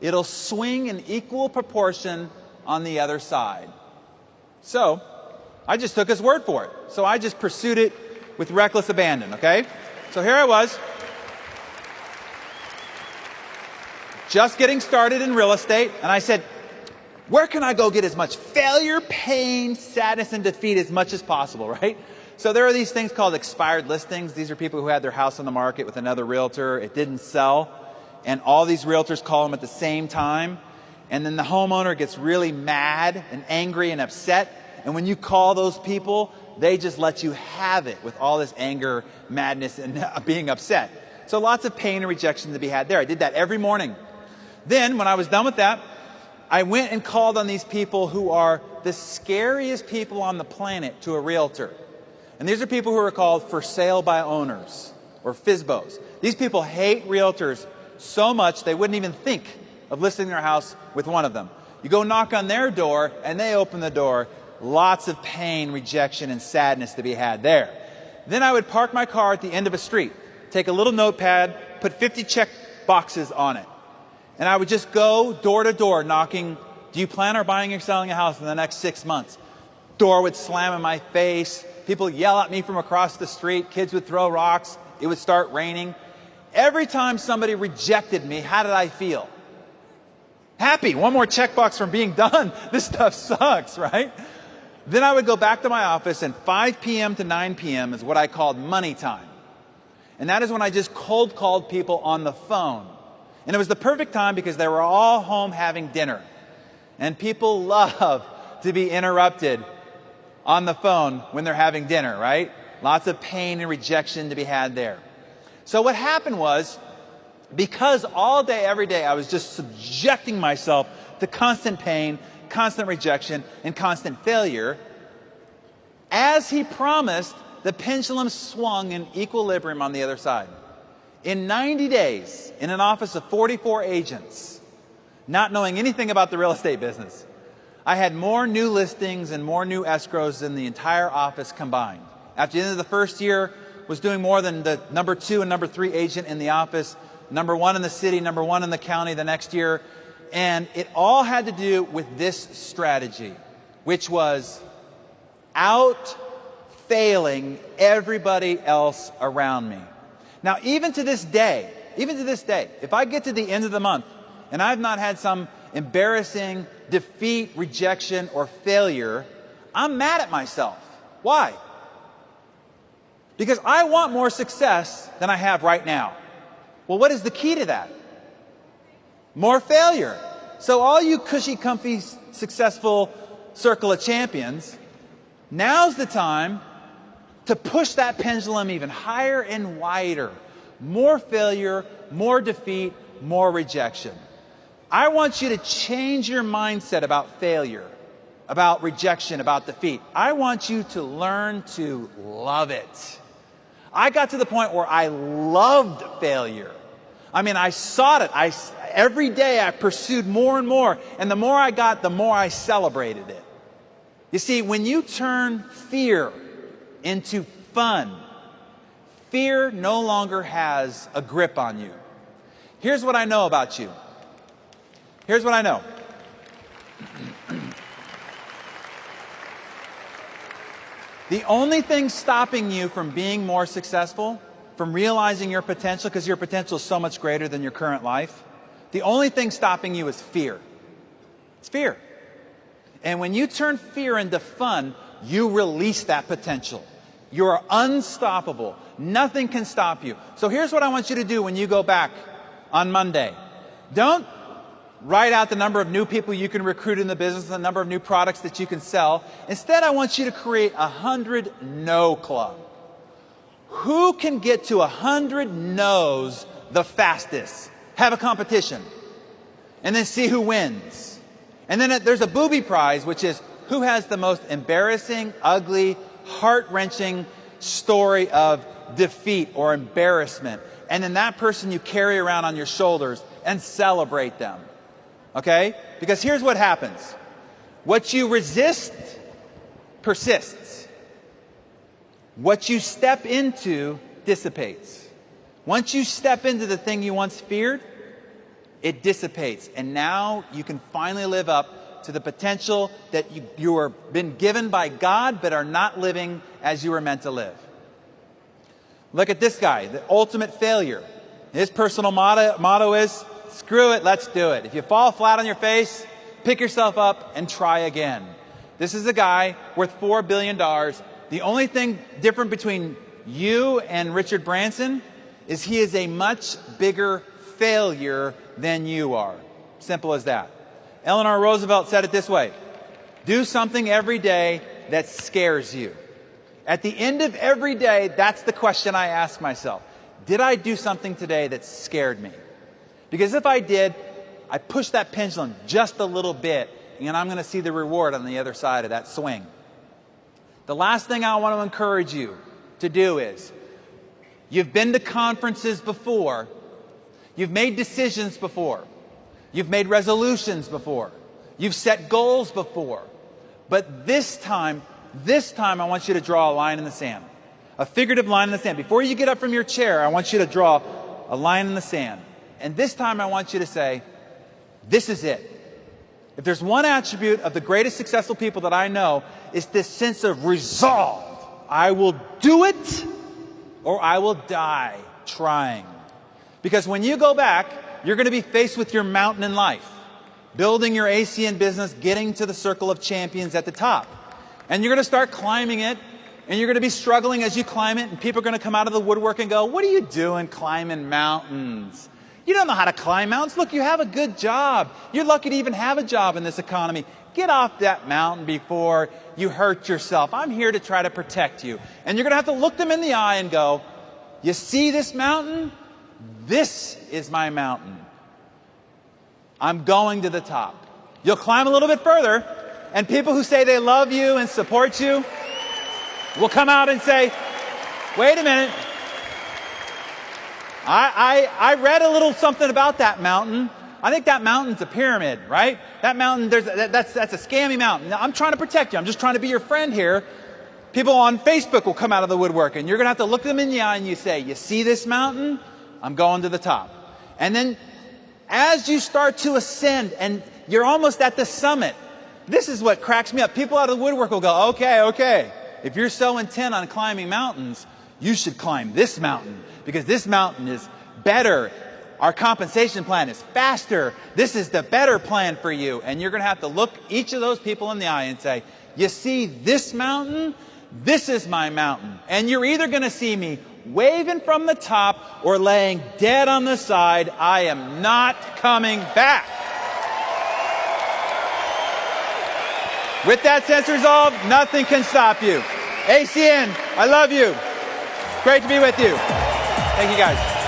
it'll swing in equal proportion on the other side. So I just took his word for it. So I just pursued it with reckless abandon, okay? So here I was, just getting started in real estate, and I said, where can I go get as much failure, pain, sadness, and defeat as much as possible, right? So there are these things called expired listings. These are people who had their house on the market with another realtor. It didn't sell, and all these realtors call them at the same time. And then the homeowner gets really mad and angry and upset. And when you call those people, they just let you have it with all this anger, madness, and being upset. So lots of pain and rejection to be had there. I did that every morning. Then, when I was done with that, I went and called on these people who are the scariest people on the planet to a realtor. And these are people who are called for sale by owners, or FSBOs. These people hate realtors so much they wouldn't even think of listing their house with one of them. You go knock on their door, and they open the door. Lots of pain, rejection, and sadness to be had there. Then I would park my car at the end of a street, take a little notepad, put 50 check boxes on it. And I would just go door to door knocking, do you plan on buying or selling a house in the next 6 months? Door would slam in my face. People yell at me from across the street. Kids would throw rocks. It would start raining. Every time somebody rejected me, how did I feel? Happy. One more checkbox from being done. This stuff sucks, right? Then I would go back to my office, and 5 p.m. to 9 p.m. is what I called money time. And that is when I just cold called people on the phone. And it was the perfect time because they were all home having dinner. And people love to be interrupted on the phone when they're having dinner, right? Lots of pain and rejection to be had there. So what happened was, because all day, every day, I was just subjecting myself to constant pain, constant rejection, and constant failure, As he promised, the pendulum swung in equilibrium on the other side. In 90 days, in an office of 44 agents, not knowing anything about the real estate business, I had more new listings and more new escrows than the entire office combined. After the end of the first year, was doing more than the number 2 and number 3 agent in the office, number 1 in the city, number 1 in the county the next year. And it all had to do with this strategy, which was out-failing everybody else around me. Now, even to this day, if I get to the end of the month and I've not had some embarrassing defeat, rejection, or failure, I'm mad at myself. Why? Because I want more success than I have right now. Well, what is the key to that? More failure. So all you cushy, comfy, successful circle of champions, now's the time to push that pendulum even higher and wider. More failure, more defeat, more rejection. I want you to change your mindset about failure, about rejection, about defeat. I want you to learn to love it. I got to the point where I loved failure. I mean, I sought it. Every day I pursued more and more. And the more I got, the more I celebrated it. You see, when you turn fear into fun, fear no longer has a grip on you. Here's what I know about you. Here's what I know. The only thing stopping you from being more successful, from realizing your potential, because your potential is so much greater than your current life, the only thing stopping you is fear. It's fear. And when you turn fear into fun, you release that potential. You're unstoppable. Nothing can stop you. So here's what I want you to do when you go back on Monday. Don't write out the number of new people you can recruit in the business, the number of new products that you can sell. Instead, I want you to create 100 no club. Who can get to 100 no's the fastest? Have a competition. And then see who wins. And then there's a booby prize, which is who has the most embarrassing, ugly, heart-wrenching story of defeat or embarrassment. And then that person you carry around on your shoulders and celebrate them. Okay? Because here's what happens. What you resist persists. What you step into dissipates. Once you step into the thing you once feared, it dissipates. And now you can finally live up to the potential that you are been given by God, but are not living as you were meant to live. Look at this guy, the ultimate failure. His personal motto is, screw it, let's do it. If you fall flat on your face, pick yourself up and try again. This is a guy worth $4 billion. The only thing different between you and Richard Branson is he is a much bigger failure than you are. Simple as that. Eleanor Roosevelt said it this way: do something every day that scares you. At the end of every day, that's the question I ask myself. Did I do something today that scared me? Because if I did, I push that pendulum just a little bit, and I'm going to see the reward on the other side of that swing. The last thing I want to encourage you to do is, you've been to conferences before, you've made decisions before, you've made resolutions before, you've set goals before, but this time I want you to draw a line in the sand. A figurative line in the sand. Before you get up from your chair, I want you to draw a line in the sand. And this time I want you to say, this is it. If there's one attribute of the greatest successful people that I know, it's this sense of resolve. I will do it or I will die trying. Because when you go back, you're going to be faced with your mountain in life. Building your ACN business, getting to the circle of champions at the top. And you're going to start climbing it, and you're going to be struggling as you climb it, and people are going to come out of the woodwork and go, what are you doing climbing mountains? You don't know how to climb mountains. Look, you have a good job. You're lucky to even have a job in this economy. Get off that mountain before you hurt yourself. I'm here to try to protect you. And you're going to have to look them in the eye and go, you see this mountain? This is my mountain. I'm going to the top. You'll climb a little bit further, and people who say they love you and support you, will come out and say, wait a minute. I read a little something about that mountain. I think that mountain's a pyramid, right? That mountain, that's a scammy mountain. Now, I'm trying to protect you. I'm just trying to be your friend here. People on Facebook will come out of the woodwork, and you're going to have to look them in the eye and you say, you see this mountain? I'm going to the top. And then as you start to ascend and you're almost at the summit, this is what cracks me up. People out of the woodwork will go, okay. If you're so intent on climbing mountains, you should climb this mountain because this mountain is better. Our compensation plan is faster. This is the better plan for you. And you're going to have to look each of those people in the eye and say, you see this mountain? This is my mountain. And you're either going to see me waving from the top or laying dead on the side. I am not coming back. With that sense of resolve, nothing can stop you. ACN, I love you. Great to be with you. Thank you, guys.